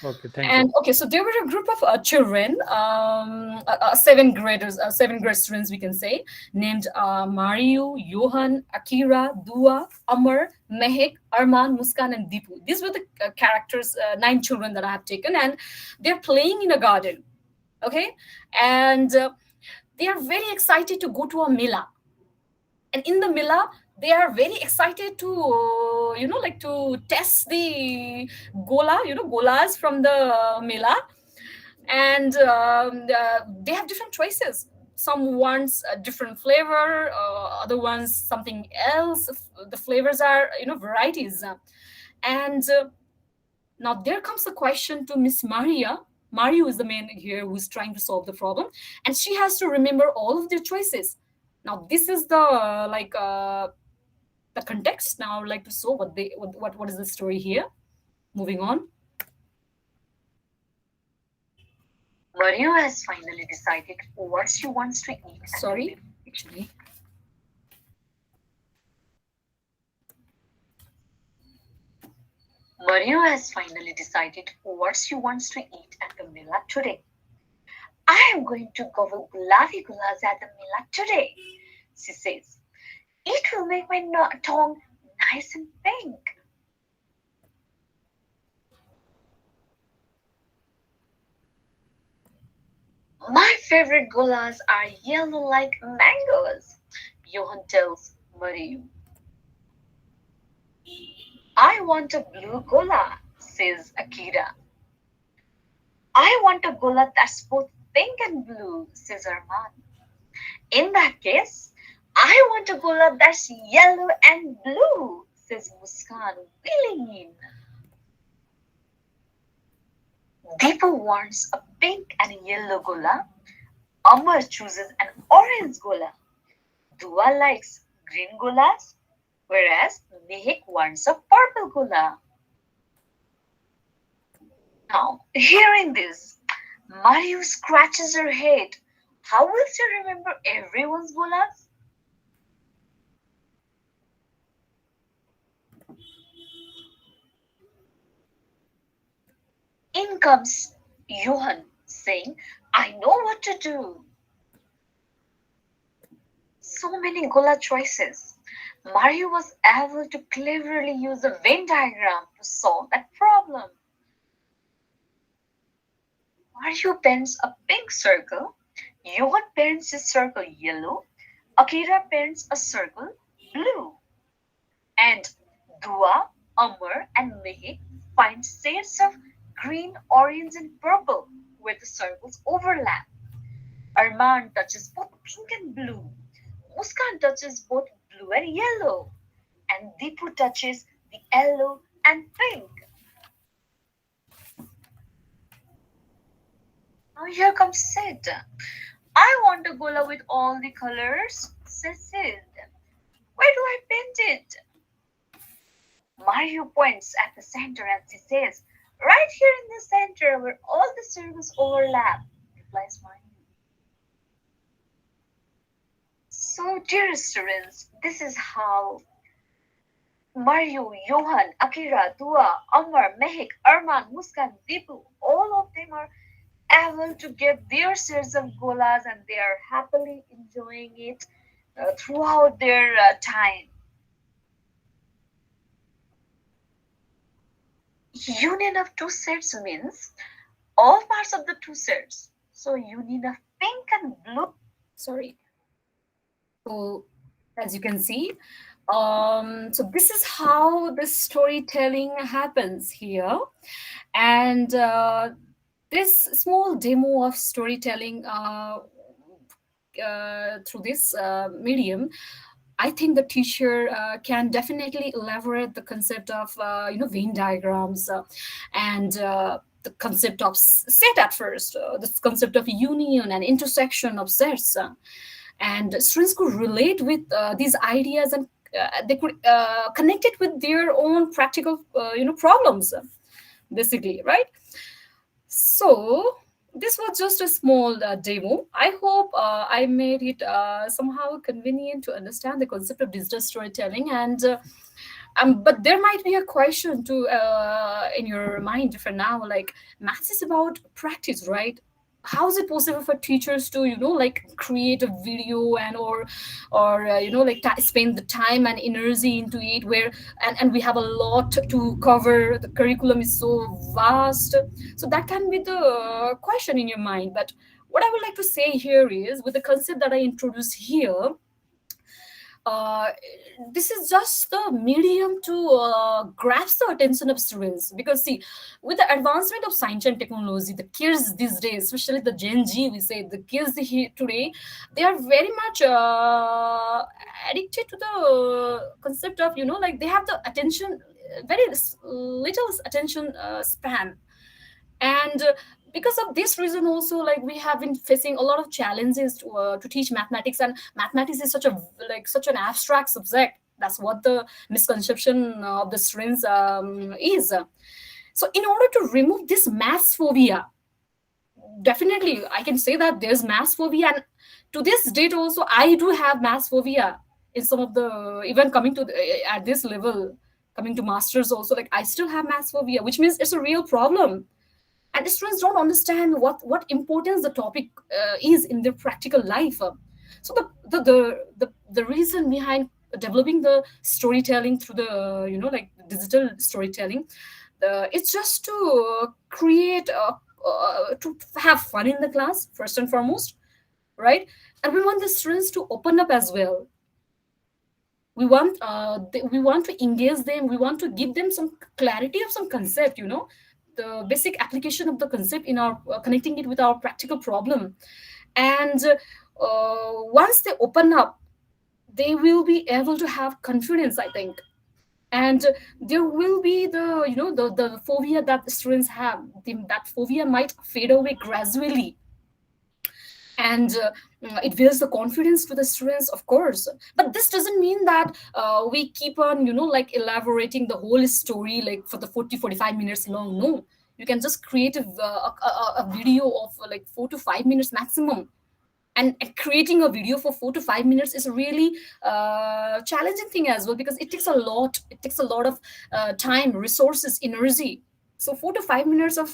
Okay, thank you. And okay, so there were a group of children, 7th graders, 7th grade students, we can say, named Mario, Johan, Akira, Dua, Amar, Mehek, Arman, Muskan, and Deepu. These were the characters, 9 children that I have taken, and they're playing in a garden. Okay, and they are very excited to go to a mela. And in the mela, they are very excited to, to test the golas from the mela. and they have different choices. Some wants a different flavor, other ones something else. The flavors are, varieties. And now there comes a question to Miss Maria. Mario is the man here who's trying to solve the problem, and she has to remember all of their choices. Now this is the the context. Now I would like to show what is the story here. Moving on. Mario has finally decided what she wants to eat. Sorry, actually. Mario has finally decided what she wants to eat at the Milad today. I am going to gobble gulabi gulas at the Milad today, she says. It will make my tongue nice and pink. My favorite gulas are yellow like mangoes, Johan tells Mario. I want a blue gola, says Akira. I want a gola that's both pink and blue, says Arman. In that case, I want a gola that's yellow and blue, says Muskan, wheeling in. Deepu wants a pink and yellow gola. Amar chooses an orange gola. Dua likes green golas, whereas Mehik wants a purple gola. Now, hearing this, Mario scratches her head. How will she remember everyone's golas? In comes Johan, saying, I know what to do. So many gola choices. Mario was able to cleverly use a Venn diagram to solve that problem. Mario paints a pink circle, Johan paints his circle yellow, Akira paints a circle blue, and Dua, Amar, and Mehik find shades of green, orange, and purple where the circles overlap. Arman touches both pink and blue. Muskan touches both blue and yellow. And Deepu touches the yellow and pink. Now here comes Sid. I want a gola with all the colors, says Sid. Where do I paint it? Mario points at the center and she says, right here in the center where all the circles overlap, replies Mario. So, dear students, this is how Mario, Johan, Akira, Dua, Amar, Mehik, Arman, Muskan, Deepu, all of them are able to get their shares of golas and they are happily enjoying it throughout their time. Union of two sets means all parts of the two sets. So union of pink and blue. Sorry. So as you can see, so this is how the storytelling happens here. And this small demo of storytelling through this medium, I think the teacher can definitely elaborate the concept of Venn diagrams and the concept of set at first, this concept of union and intersection of sets, and students could relate with these ideas and they could connect it with their own practical problems, basically, right? So this was just a small demo. I hope I made it somehow convenient to understand the concept of digital storytelling. And but there might be a question to in your mind for now, like maths is about practice, right? How is it possible for teachers to create a video and or spend the time and energy into it, where and we have a lot to cover, the curriculum is so vast? So that can be the question in your mind. But what I would like to say here is, with the concept that I introduced here, this is just the medium to grasp the attention of students. Because see, with the advancement of science and technology, the kids these days, especially the Gen Z, we say the kids here today, they are very much addicted to the concept of, like they have the attention, very little attention span. And because of this reason also, like we have been facing a lot of challenges to teach mathematics. And mathematics is such an abstract subject. That's what the misconception of the students is. So in order to remove this math phobia, definitely I can say that there's math phobia. And to this date also, I do have math phobia in some of the, even coming to at this level, coming to masters also, like I still have math phobia, which means it's a real problem. And the students don't understand what importance the topic is in their practical life. So the reason behind developing the storytelling through the like digital storytelling, it's just to create to have fun in the class first and foremost, right? And we want the students to open up as well. We want to engage them. We want to give them some clarity of some concept, the basic application of the concept in our connecting it with our practical problem. And once they open up, they will be able to have confidence, I think. And there will be the phobia that the students have. That phobia might fade away gradually. And it builds the confidence to the students, of course. But this doesn't mean that we keep on like elaborating the whole story like for the 40-45 minutes long. No, you can just create a video of like 4 to 5 minutes maximum. And creating a video for 4 to 5 minutes is a really challenging thing as well, because it takes a lot of time, resources, energy. So 4 to 5 minutes of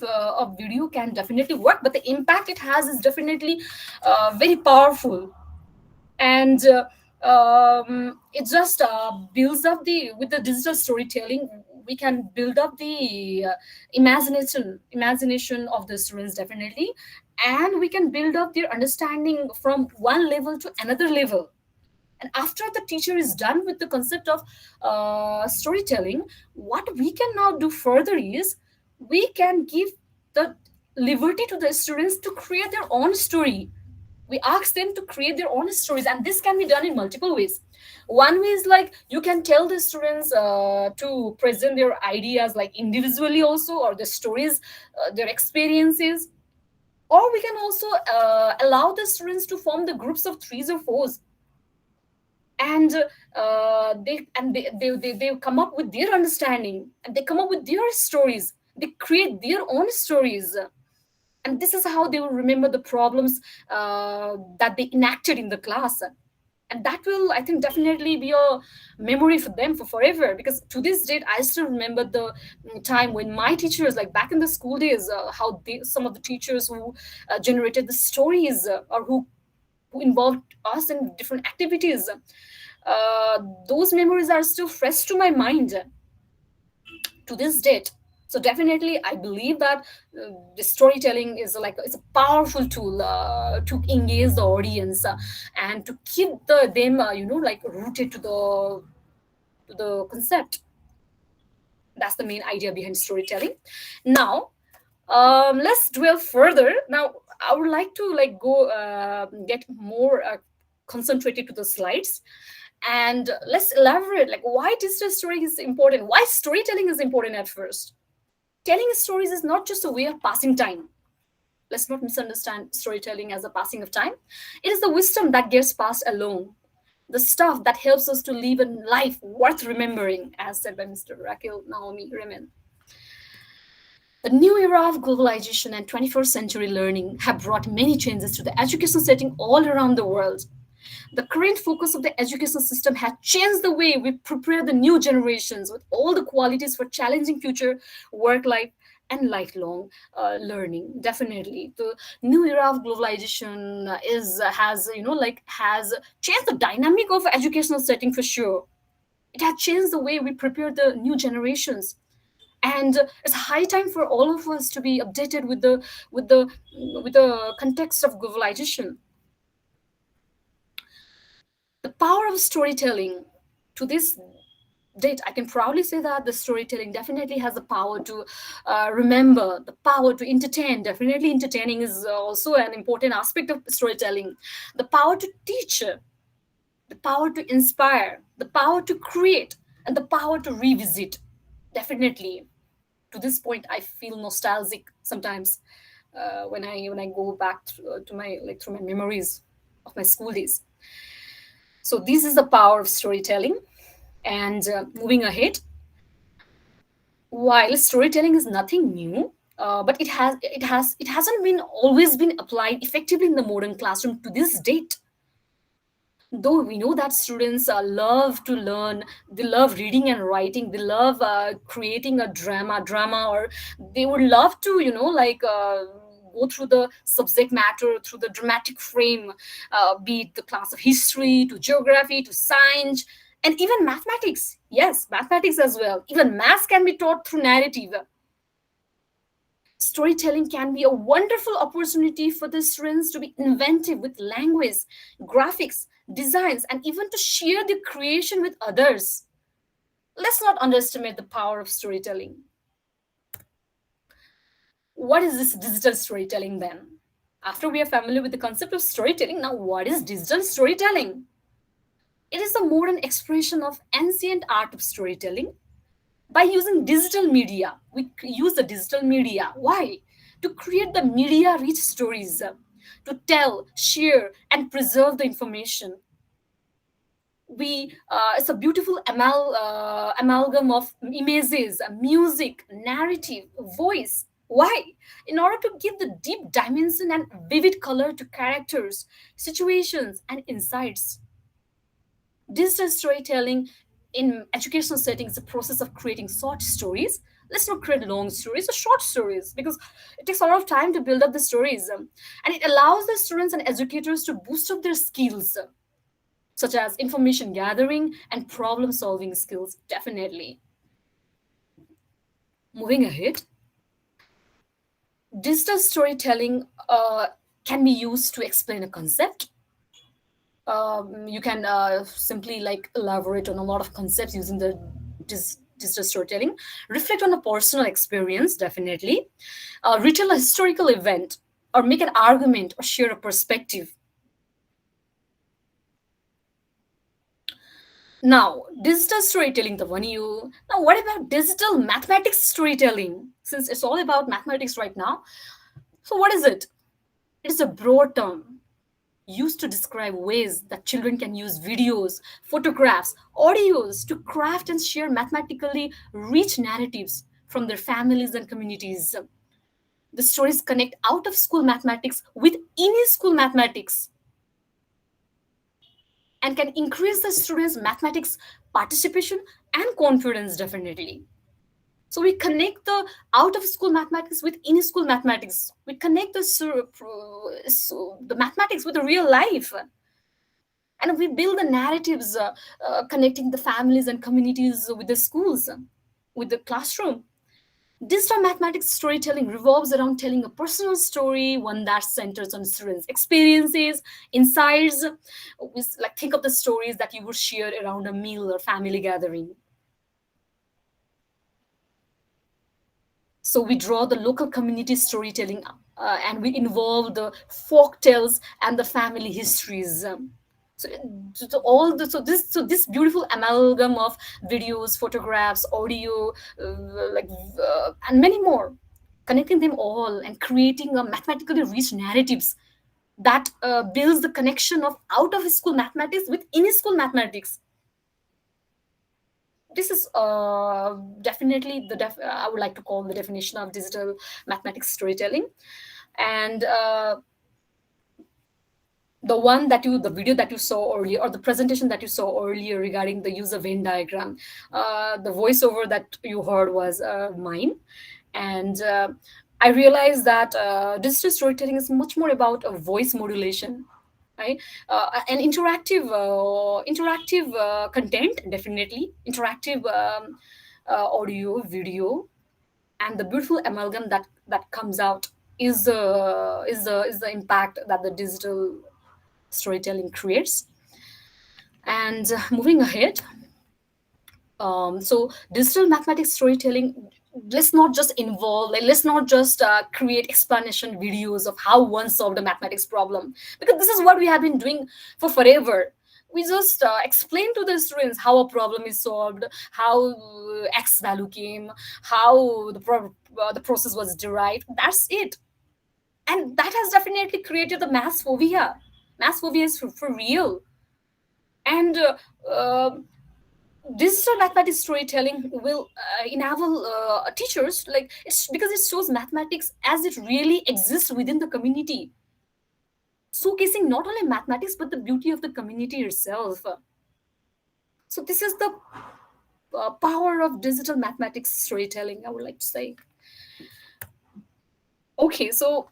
video can definitely work, but the impact it has is definitely very powerful. And it just builds up with the digital storytelling, we can build up the imagination of the students, definitely. And we can build up their understanding from one level to another level. And after the teacher is done with the concept of storytelling, what we can now do further is we can give the liberty to the students to create their own story. We ask them to create their own stories, and this can be done in multiple ways. One way is like you can tell the students to present their ideas like individually also, or the stories, their experiences. Or we can also allow the students to form the groups of 3s or 4s. And they come up with their understanding, and they come up with their stories. They create their own stories. And this is how they will remember the problems that they enacted in the class. And that will, I think, definitely be a memory for them for forever. Because to this date, I still remember the time when my teachers, like back in the school days, how some of the teachers who generated the stories or who involved us in different activities, those memories are still fresh to my mind to this date. So definitely, I believe that the storytelling is it's a powerful tool to engage the audience and to keep them like rooted to the concept. That's the main idea behind storytelling. Now, let's dwell further. Now, I would like to go get more concentrated to the slides. And let's elaborate why digital story is important, why storytelling is important at first. Telling stories is not just a way of passing time. Let's not misunderstand storytelling as a passing of time. It is the wisdom that gets passed along, the stuff that helps us to live a life worth remembering, as said by Mr. Raquel Naomi Remen. The new era of globalization and 21st century learning have brought many changes to the education setting all around the world. The current focus of the education system has changed the way we prepare the new generations with all the qualities for challenging future work life and lifelong learning. Definitely, the new era of globalization has changed the dynamic of educational setting for sure. It has changed the way we prepare the new generations. And it's high time for all of us to be updated with the context of globalization. The power of storytelling. To this date, I can proudly say that the storytelling definitely has the power to remember, the power to entertain. Definitely, entertaining is also an important aspect of storytelling. The power to teach, the power to inspire, the power to create, and the power to revisit. Definitely, to this point, I feel nostalgic sometimes when I go back to my like through my memories of my school days. So this is the power of storytelling. And moving ahead, while storytelling is nothing new, but it hasn't been always been applied effectively in the modern classroom to this date. Though we know that students love to learn, they love reading and writing, they love creating a drama, or they would love to go through the subject matter through the dramatic frame, be it the class of history to geography to science and even mathematics. Yes, mathematics as well. Even maths can be taught through narrative. Storytelling can be a wonderful opportunity for the students to be inventive with language, graphics, designs, and even to share their creation with others. Let's not underestimate the power of storytelling. What is this digital storytelling then? After we are familiar with the concept of storytelling, now what is digital storytelling? It is the modern expression of ancient art of storytelling. By using digital media, we use the digital media. Why? To create the media rich stories, to tell, share, and preserve the information. It's a beautiful amalgam of images, music, narrative, voice. Why? In order to give the deep dimension and vivid color to characters, situations, and insights. Digital storytelling in educational settings is a process of creating short stories. Let's not create long stories or short stories, because it takes a lot of time to build up the stories. And it allows the students and educators to boost up their skills, such as information gathering and problem solving skills. Definitely. Moving ahead, digital storytelling can be used to explain a concept. You can simply like elaborate on a lot of concepts using the digital storytelling, reflect on a personal experience. Definitely, retell a historical event, or make an argument, or share a perspective. Now, digital storytelling, the one you now. What about digital mathematics storytelling? Since it's all about mathematics right now, so what is it? It is a broad term used to describe ways that children can use videos, photographs, audios to craft and share mathematically rich narratives from their families and communities. The stories connect out of school mathematics with in school mathematics and can increase the students' mathematics participation and confidence, definitely. So we connect the out of school mathematics with in school mathematics. We connect the mathematics with the real life. And we build the narratives connecting the families and communities with the schools, with the classroom. Digital mathematics storytelling revolves around telling a personal story, one that centers on students' experiences, insights. Like think of the stories that you would share around a meal or family gathering. So we draw the local community storytelling and we involve the folk tales and the family histories. So this beautiful amalgam of videos, photographs, audio, and many more, connecting them all and creating a mathematically rich narratives that builds the connection of out of school mathematics with in school mathematics. This is definitely I would like to call the definition of digital mathematics storytelling. And the video that you saw earlier, or the presentation that you saw earlier regarding the user Venn diagram, the voiceover that you heard was mine. And I realized that digital storytelling is much more about a voice modulation, right? And interactive content, definitely interactive audio, video, and the beautiful amalgam that comes out is the impact that the digital storytelling creates. And moving ahead, so digital mathematics storytelling, let's not just involve, like, let's not just create explanation videos of how one solved a mathematics problem, because this is what we have been doing for forever. We just explain to the students how a problem is solved, how x value came, how the process was derived. That's it. And that has definitely created the math phobia. Math phobia is for real. And digital mathematics storytelling will enable teachers, like, it's because it shows mathematics as it really exists within the community, showcasing not only mathematics but the beauty of the community itself. So this is the power of digital mathematics storytelling, I would like to say. Okay, so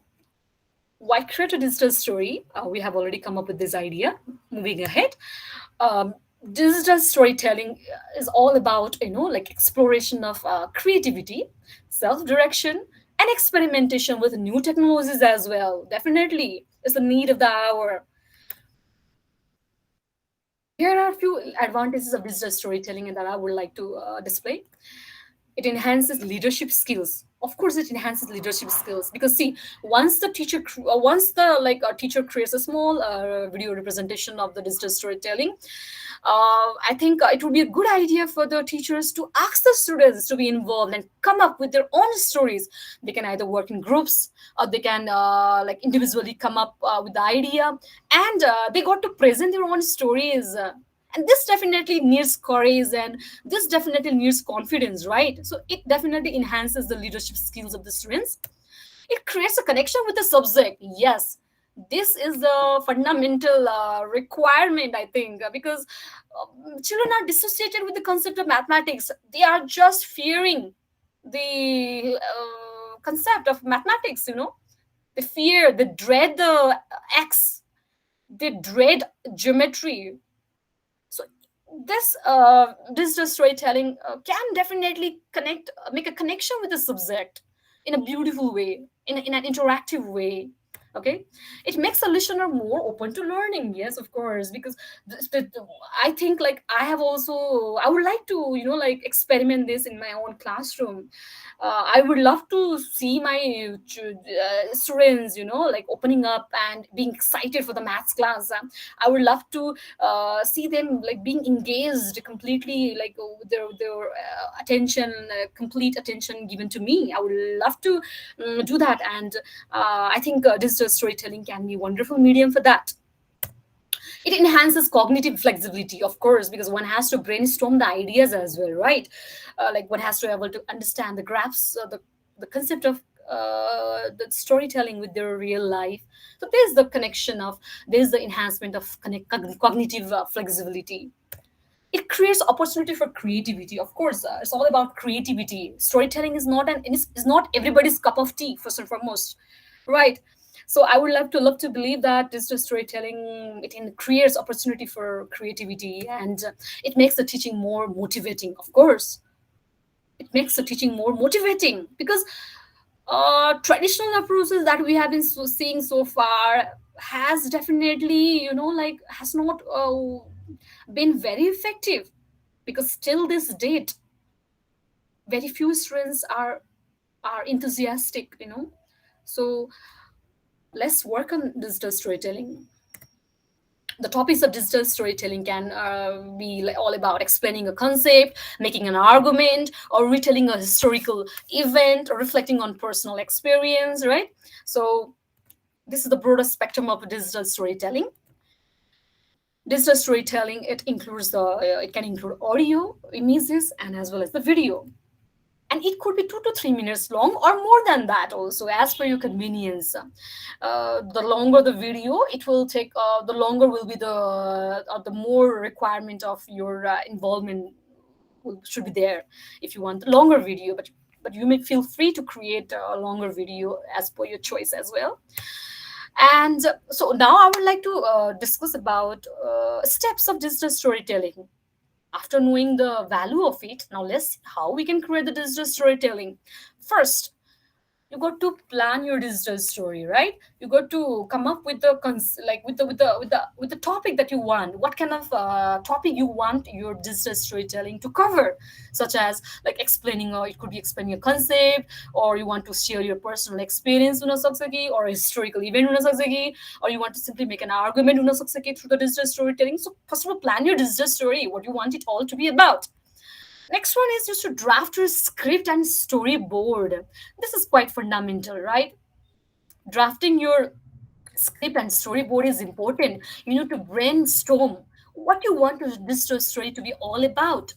why create a digital story? We have already come up with this idea. Moving ahead, digital storytelling is all about, like, exploration of creativity, self-direction, and experimentation with new technologies as well. Definitely, it's the need of the hour. Here are a few advantages of digital storytelling that I would like to display. It enhances leadership skills. Of course, it enhances leadership skills, because see, once the teacher creates a small video representation of the digital storytelling, I think it would be a good idea for the teachers to ask the students to be involved and come up with their own stories. They can either work in groups, or they can like individually come up with the idea, and they got to present their own stories. And this definitely needs courage, and this definitely needs confidence, right? So it definitely enhances the leadership skills of the students. It creates a connection with the subject. Yes, this is the fundamental requirement, I think, because children are dissociated with the concept of mathematics. They are just fearing the concept of mathematics. They fear, they dread the x, they dread geometry. So this digital storytelling can definitely make a connection with the subject in a beautiful way, in an interactive way. Okay, it makes a listener more open to learning. Yes, of course, because I think, like, I would like to, like, experiment this in my own classroom. I would love to see my students, like, opening up and being excited for the maths class. I would love to see them, like, being engaged completely, like, with their attention, complete attention given to me. I would love to do that, and I think digital storytelling can be a wonderful medium for that. It enhances cognitive flexibility, of course, because one has to brainstorm the ideas as well, right? Like, one has to be able to understand the graphs, the concept of the storytelling with their real life. So there's the enhancement of cognitive flexibility. It creates opportunity for creativity. Of course, it's all about creativity. Storytelling is not everybody's cup of tea, first and foremost, right? So I would love to believe that digital storytelling, it creates opportunity for creativity, and it makes the teaching more motivating. Of course, it makes the teaching more motivating, because traditional approaches that we have been seeing so far has definitely, like, has not been very effective, because till this date, very few students are enthusiastic. So let's work on digital storytelling. The topics of digital storytelling can be all about explaining a concept, making an argument, or retelling a historical event, or reflecting on personal experience, right? So this is the broader spectrum of digital storytelling. Digital storytelling, it can include audio, images, and as well as the video. And it could be 2 to 3 minutes long, or more than that also, as per your convenience. The longer the video, it will take, the longer will be the more requirement of your involvement should be there. If you want a longer video, but you may feel free to create a longer video as per your choice as well. And so now I would like to discuss about steps of digital storytelling. After knowing the value of it, now let's see how we can create the digital storytelling. First, You got to plan your digital story, right? You got to come up with the with the topic that you want. What kind of topic you want your digital storytelling to cover, such as like explaining, or it could be explaining a concept, or you want to share your personal experience or a historical event or you want to simply make an argument through the digital storytelling. So first of all, plan your digital story, what you want it all to be about. Next one is just to draft your script and storyboard. This is quite fundamental, right? Drafting your script and storyboard is important. You need to brainstorm what you want this story to be all about.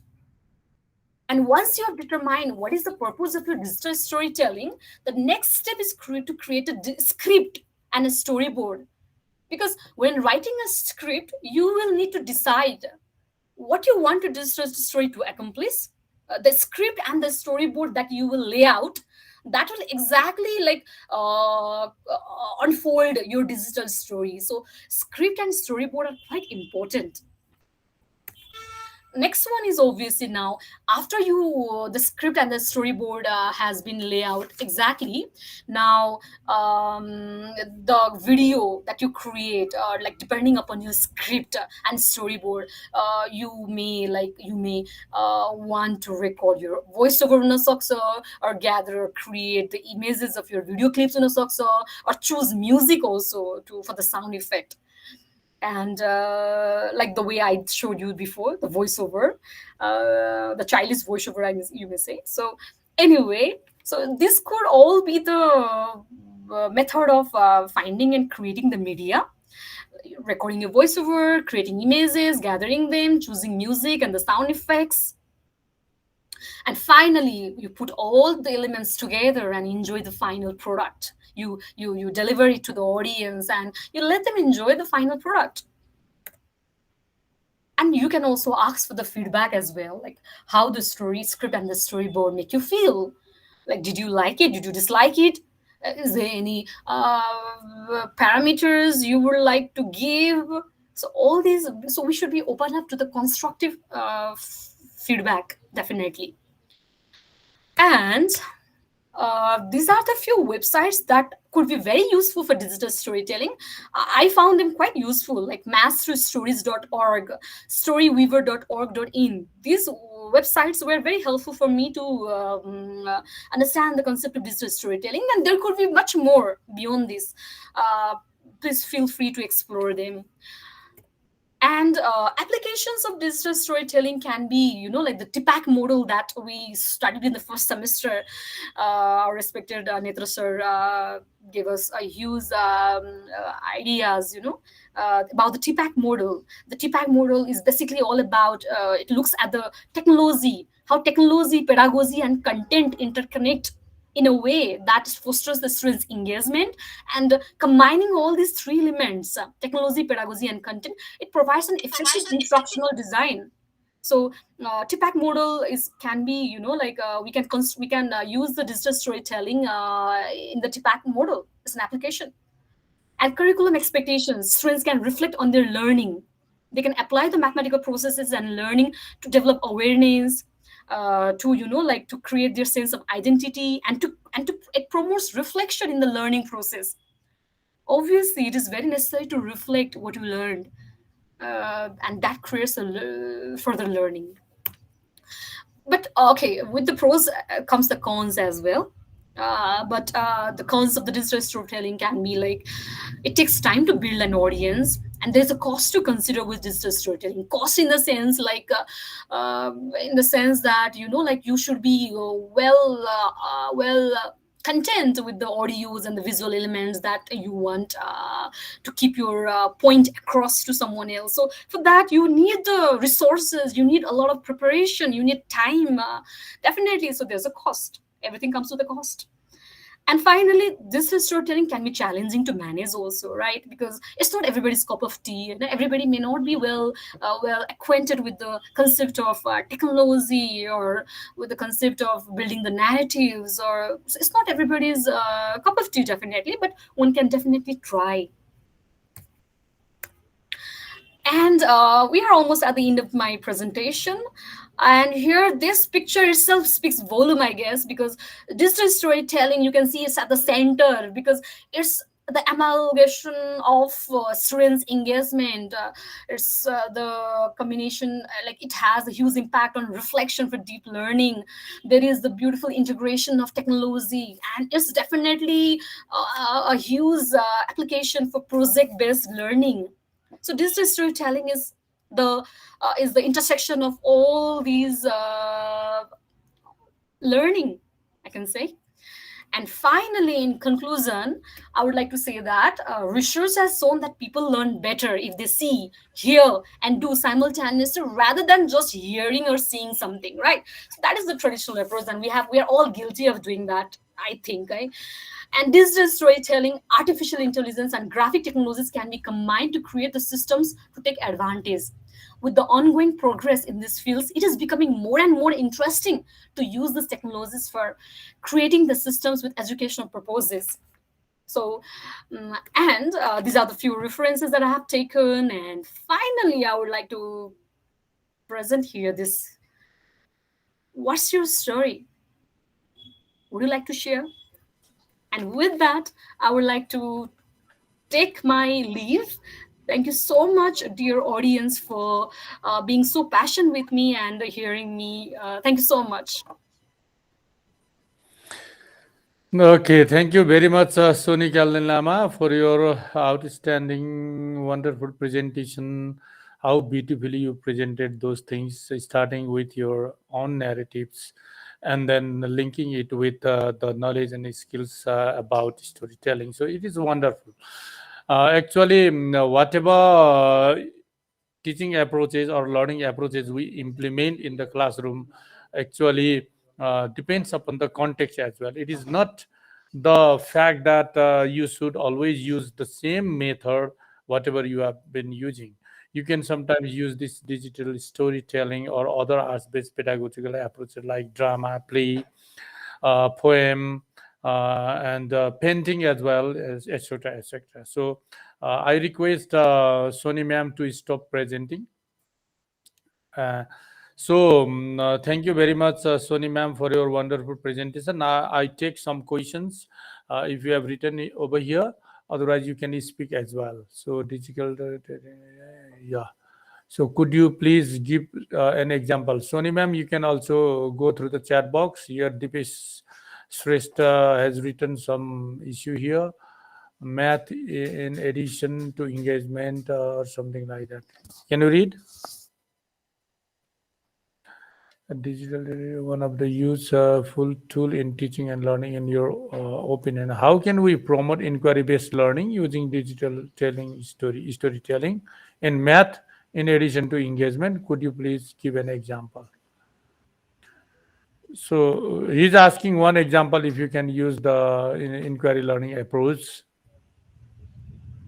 And once you have determined what is the purpose of your digital storytelling, the next step is to create a script and a storyboard. Because when writing a script, you will need to decide what you want your digital story to accomplish. The script and the storyboard that you will lay out, that will exactly unfold your digital story. So script and storyboard are quite important. Next one is obviously now, after the script and the storyboard has been laid out exactly, now the video that you create, like depending upon your script and storyboard, you may want to record your voiceover or gather or create the images of your video clips or choose music also for the sound effect. And like the way I showed you before, the voiceover, the childish voiceover, you may say. So anyway, so this could all be the method of finding and creating the media. Recording your voiceover, creating images, gathering them, choosing music and the sound effects. And finally, you put all the elements together and enjoy the final product. You deliver it to the audience and you let them enjoy the final product. And you can also ask for the feedback as well, like how the story script and the storyboard make you feel. Like, did you like it? Did you dislike it? Is there any parameters you would like to give? So all these, so we should be open up to the constructive feedback, definitely. And these are the few websites that could be very useful for digital storytelling. I found them quite useful, like maththroughstories.org, storyweaver.org.in. These websites were very helpful for me to understand the concept of digital storytelling, and there could be much more beyond this. Please feel free to explore them. And applications of digital storytelling can be, like the TPAC model that we studied in the first semester. Our respected Netra sir gave us a huge ideas, about the TPAC model. The TPAC model is basically all about, it looks at the technology, how technology, pedagogy, and content interconnect in a way that fosters the students' engagement. And combining all these three elements, technology, pedagogy, and content, it provides an effective instructional design. So TPAC model can be, we can use the digital storytelling in the TPAC model as an application. And curriculum expectations, students can reflect on their learning. They can apply the mathematical processes and learning to develop awareness, to create their sense of identity, and it promotes reflection in the learning process. Obviously, it is very necessary to reflect what you learned, and that creates further learning. But okay, with the pros comes the cons as well. But the cons of the digital storytelling can be like, it takes time to build an audience, and there's a cost to consider with digital storytelling. Cost in the sense that you should be content with the audios and the visual elements that you want to keep your point across to someone else. So for that, you need the resources, you need a lot of preparation, you need time, definitely. So there's a cost. Everything comes with a cost. And finally, digital storytelling can be challenging to manage also, right? Because it's not everybody's cup of tea. Everybody may not be well acquainted with the concept of technology, or with the concept of building the narratives. Or so it's not everybody's cup of tea, definitely, but one can definitely try. And we are almost at the end of my presentation. And here, this picture itself speaks volume, I guess, because digital storytelling, you can see it's at the center because it's the amalgamation of students' engagement. It's the combination, like it has a huge impact on reflection for deep learning. There is the beautiful integration of technology, and it's definitely a huge application for project-based learning. So digital storytelling is the intersection of all these learning, I can say. And finally, in conclusion, I would like to say that research has shown that people learn better if they see, hear, and do simultaneously rather than just hearing or seeing something, right? So that is the traditional approach, and we are all guilty of doing that, I think. Right? And digital storytelling, artificial intelligence, and graphic technologies can be combined to create the systems to take advantage. With the ongoing progress in these fields, it is becoming more and more interesting to use these technologies for creating the systems with educational purposes. So, and these are the few references that I have taken. And finally, I would like to present here this. What's your story? Would you like to share? And with that, I would like to take my leave. Thank you so much, dear audience, for being so passionate with me and hearing me. Thank you so much. Okay, thank you very much, Sony Lama, for your outstanding, wonderful presentation. How beautifully you presented those things, starting with your own narratives and then linking it with the knowledge and skills about storytelling. So it is wonderful. Actually, whatever teaching approaches or learning approaches we implement in the classroom actually depends upon the context as well. It is not the fact that you should always use the same method whatever you have been using. You can sometimes use this digital storytelling or other arts-based pedagogical approaches like drama, play, poem, and painting as well, as etc. etc. So I request Sony ma'am to stop presenting. Thank you very much, Sony ma'am, for your wonderful presentation. I take some questions if you have written it over here. Otherwise, you can speak as well. So digital, yeah. So could you please give an example? Sony ma'am, you can also go through the chat box. Here, Dipesh Shrestha has written some issue here. Math in addition to engagement or something like that. Can you read? Digital one of the useful tool in teaching and learning in your opinion. How can we promote inquiry-based learning using digital storytelling in math in addition to engagement? Could you please give an example? So he's asking one example if you can use the inquiry learning approach.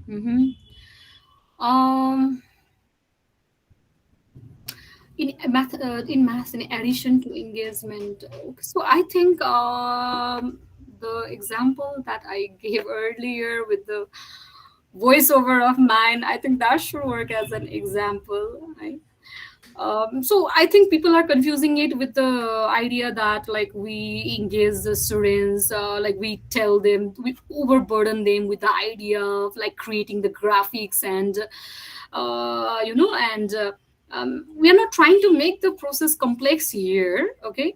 Mm-hmm. In math, in addition to engagement. So I think the example that I gave earlier with the voiceover of mine, I think that should work as an example. Right? So I think people are confusing it with the idea that like we engage the students, like we tell them, we overburden them with the idea of like creating the graphics and we are not trying to make the process complex here, okay?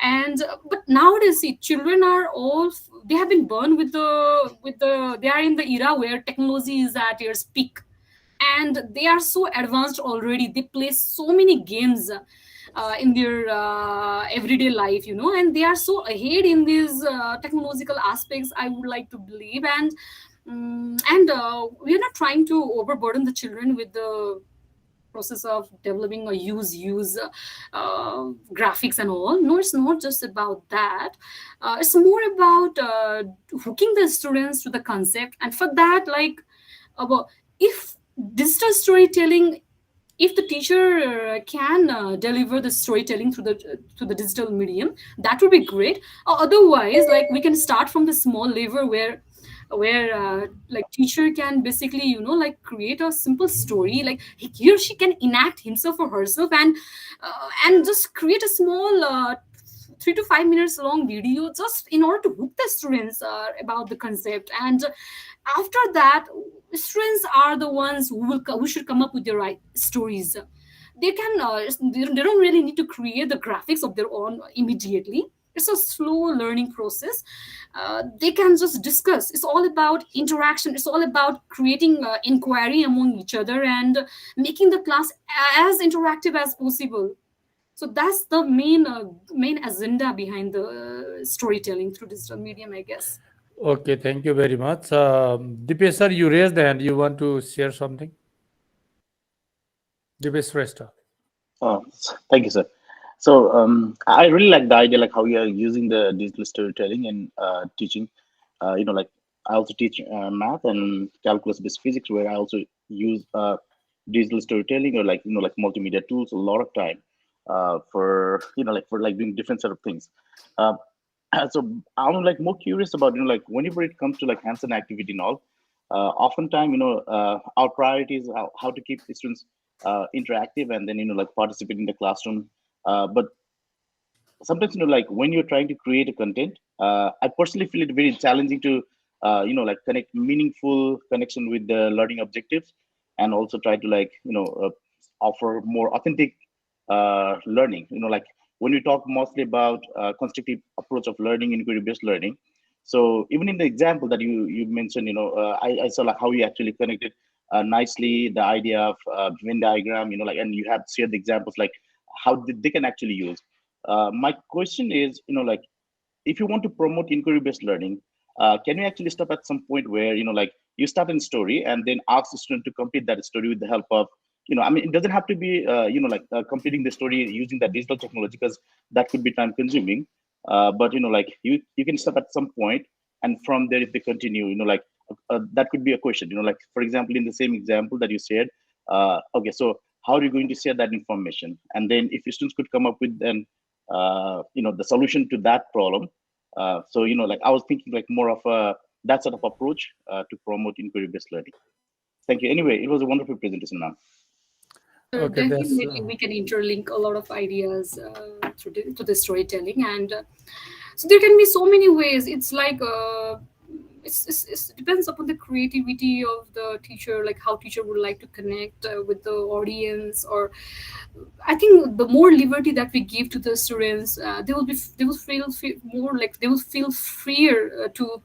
And but nowadays, see, children are all they have been born with the they are in the era where technology is at its peak and they are so advanced already. They play so many games in their everyday life, and they are so ahead in these technological aspects, I would like to believe. And we are not trying to overburden the children with the process of developing or use graphics and all. No, it's not just about that. It's more about hooking the students to the concept. And for that, like about if digital storytelling, if the teacher can deliver the storytelling through the digital medium, that would be great. Or otherwise, like we can start from the small level where where like teacher can basically, like create a simple story, like he or she can enact himself or herself, and just create a small 3 to 5 minutes long video just in order to hook the students about the concept. And after that, students are the ones who should come up with the right stories. They can they don't really need to create the graphics of their own immediately. It's a slow learning process. They can just discuss. It's all about interaction. It's all about creating inquiry among each other and making the class as interactive as possible. So that's the main agenda behind the storytelling through digital medium, I guess. Okay, thank you very much. Dipesh sir, you raised the hand. You want to share something? Dipesh Shrestha. Thank you, sir. So I really like the idea, like how you are using the digital storytelling in teaching. Like I also teach math and calculus-based physics, where I also use digital storytelling or like like multimedia tools a lot of time for for like doing different sort of things. Uh, so I'm like more curious about like whenever it comes to like hands-on activity and all. Oftentimes, our priority is how to keep students interactive and then like participate in the classroom. But sometimes like when you're trying to create a content, I personally feel it very challenging to like connect meaningful connection with the learning objectives, and also try to like offer more authentic learning. Like when we talk mostly about constructive approach of learning, inquiry based learning. So even in the example that you mentioned, I saw like how you actually connected nicely the idea of Venn diagram, like, and you have shared the examples like how they can actually use. My question is, like if you want to promote inquiry based learning, can you actually stop at some point where like you start a story and then ask the student to complete that story with the help of I mean, it doesn't have to be like completing the story using that digital technology, because that could be time consuming. But like you can stop at some point, and from there if they continue, like that could be a question. Like for example, in the same example that you said, okay, so how are you going to share that information? And then if your students could come up with then the solution to that problem. So like I was thinking like more of a that sort of approach to promote inquiry based learning. Thank you. Anyway, it was a wonderful presentation, ma'am. So Okay, that's definitely we can interlink a lot of ideas to the storytelling, and so there can be so many ways. It's like it depends upon the creativity of the teacher, like how teacher would like to connect with the audience. Or I think the more liberty that we give to the students, they will feel more like they will feel freer to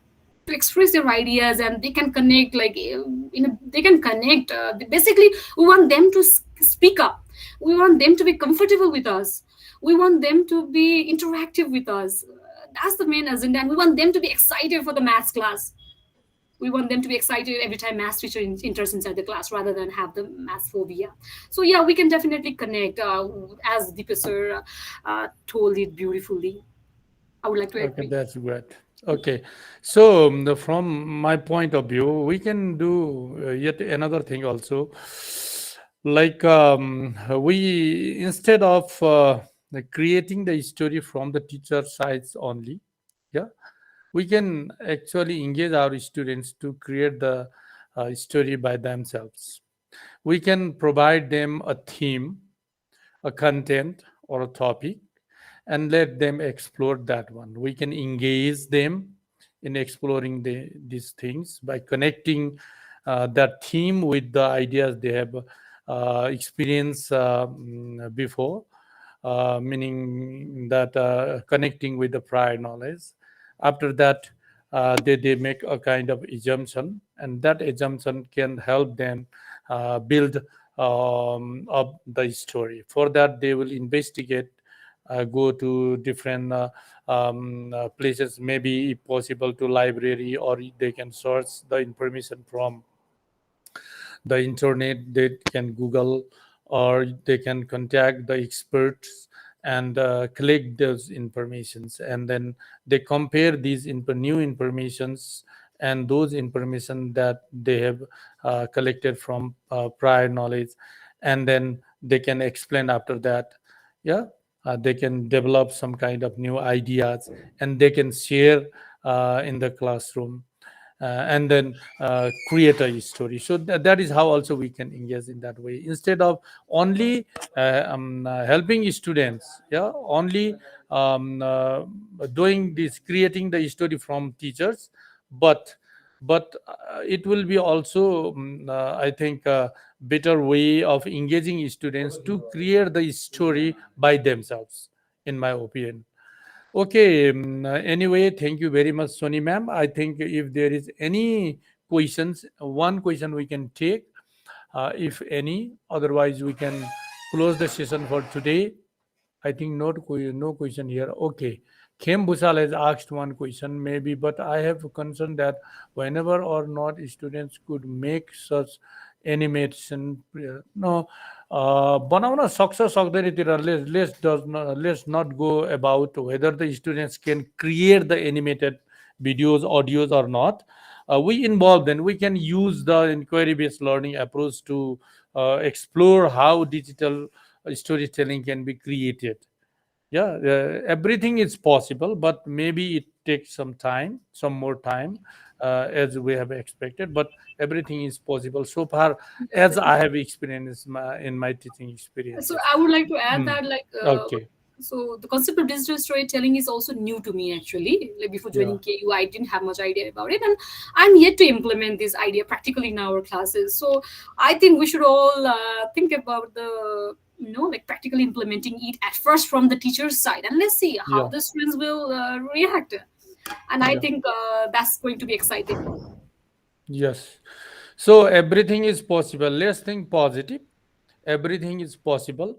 express their ideas, and they can connect like they can connect. Basically, we want them to speak up. We want them to be comfortable with us. We want them to be interactive with us. That's the main agenda, and we want them to be excited for the maths class. We want them to be excited every time math teacher enters inside the class, rather than have the math phobia. So yeah, we can definitely connect, as Deepa sir told it beautifully. I would like to okay. agree. That's great. Okay, so from my point of view, we can do yet another thing also. Like we instead of like creating the story from the teacher sides only, yeah, we can actually engage our students to create the story by themselves. We can provide them a theme, a content, or a topic, and let them explore that one. We can engage them in exploring these things by connecting that theme with the ideas they have experienced before, meaning that connecting with the prior knowledge. After that, they make a kind of assumption, and that assumption can help them build up the story. For that, they will investigate, go to different places, maybe if possible to library, or they can source the information from the internet. They can Google, or they can contact the experts and collect those informations, and then they compare these new informations and those information that they have collected from prior knowledge, and then they can explain after that. Yeah, they can develop some kind of new ideas, and they can share in the classroom. and then create a story. So that is how also we can engage in that way, instead of only helping students, yeah, only doing this, creating the story from teachers, but it will be also I think better way of engaging students to create the story by themselves, in my opinion. Okay, anyway, thank you very much, Sony ma'am. I think if there is any questions, one question we can take, if any. Otherwise, we can close the session for today. I think no question here. Okay. Khem Bhusal has asked one question, maybe, but I have concern that whenever or not students could make such animation, no, बनाउन सक्छ सक्दैन तिर let's not go about whether the students can create the animated videos, audios or not. We involve, then we can use the inquiry based learning approach to explore how digital storytelling can be created. Yeah, everything is possible, but maybe it takes some more time, as we have expected, but everything is possible so far, as I have experienced in my teaching experience. So I would like to add that, Okay. so the concept of digital storytelling is also new to me, actually. Like, before joining KU, I didn't have much idea about it, and I'm yet to implement this idea practically in our classes. So I think we should all think about the, like, practically implementing it at first from the teacher's side, and let's see how the students will react. And I think that's going to be exciting. Yes. So everything is possible. Let's think positive. Everything is possible.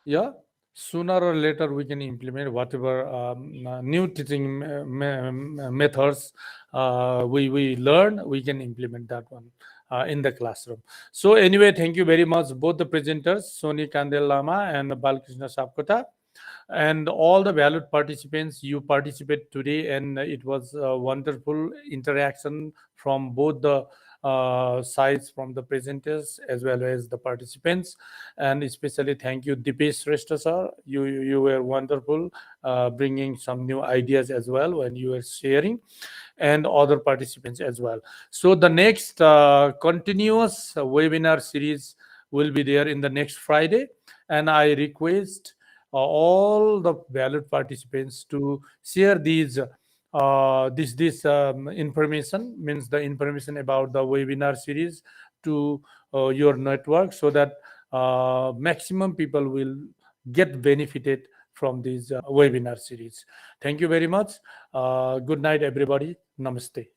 Yeah. Sooner or later, we can implement whatever new teaching methods we learn. We can implement that one in the classroom. So anyway, thank you very much, both the presenters, Sony Kandel Lama and Balkrishna Sapkota, and all the valued participants. You participate today, and it was a wonderful interaction from both the sides, from the presenters as well as the participants. And especially thank you, Dipesh Shrestha sir. You were wonderful, bringing some new ideas as well when you were sharing, and other participants as well. So the next continuous webinar series will be there in the next Friday, and I request all the valued participants to share these this information, means the information about the webinar series, to your network, so that maximum people will get benefited from this webinar series. Thank you very much. Good night, everybody. Namaste.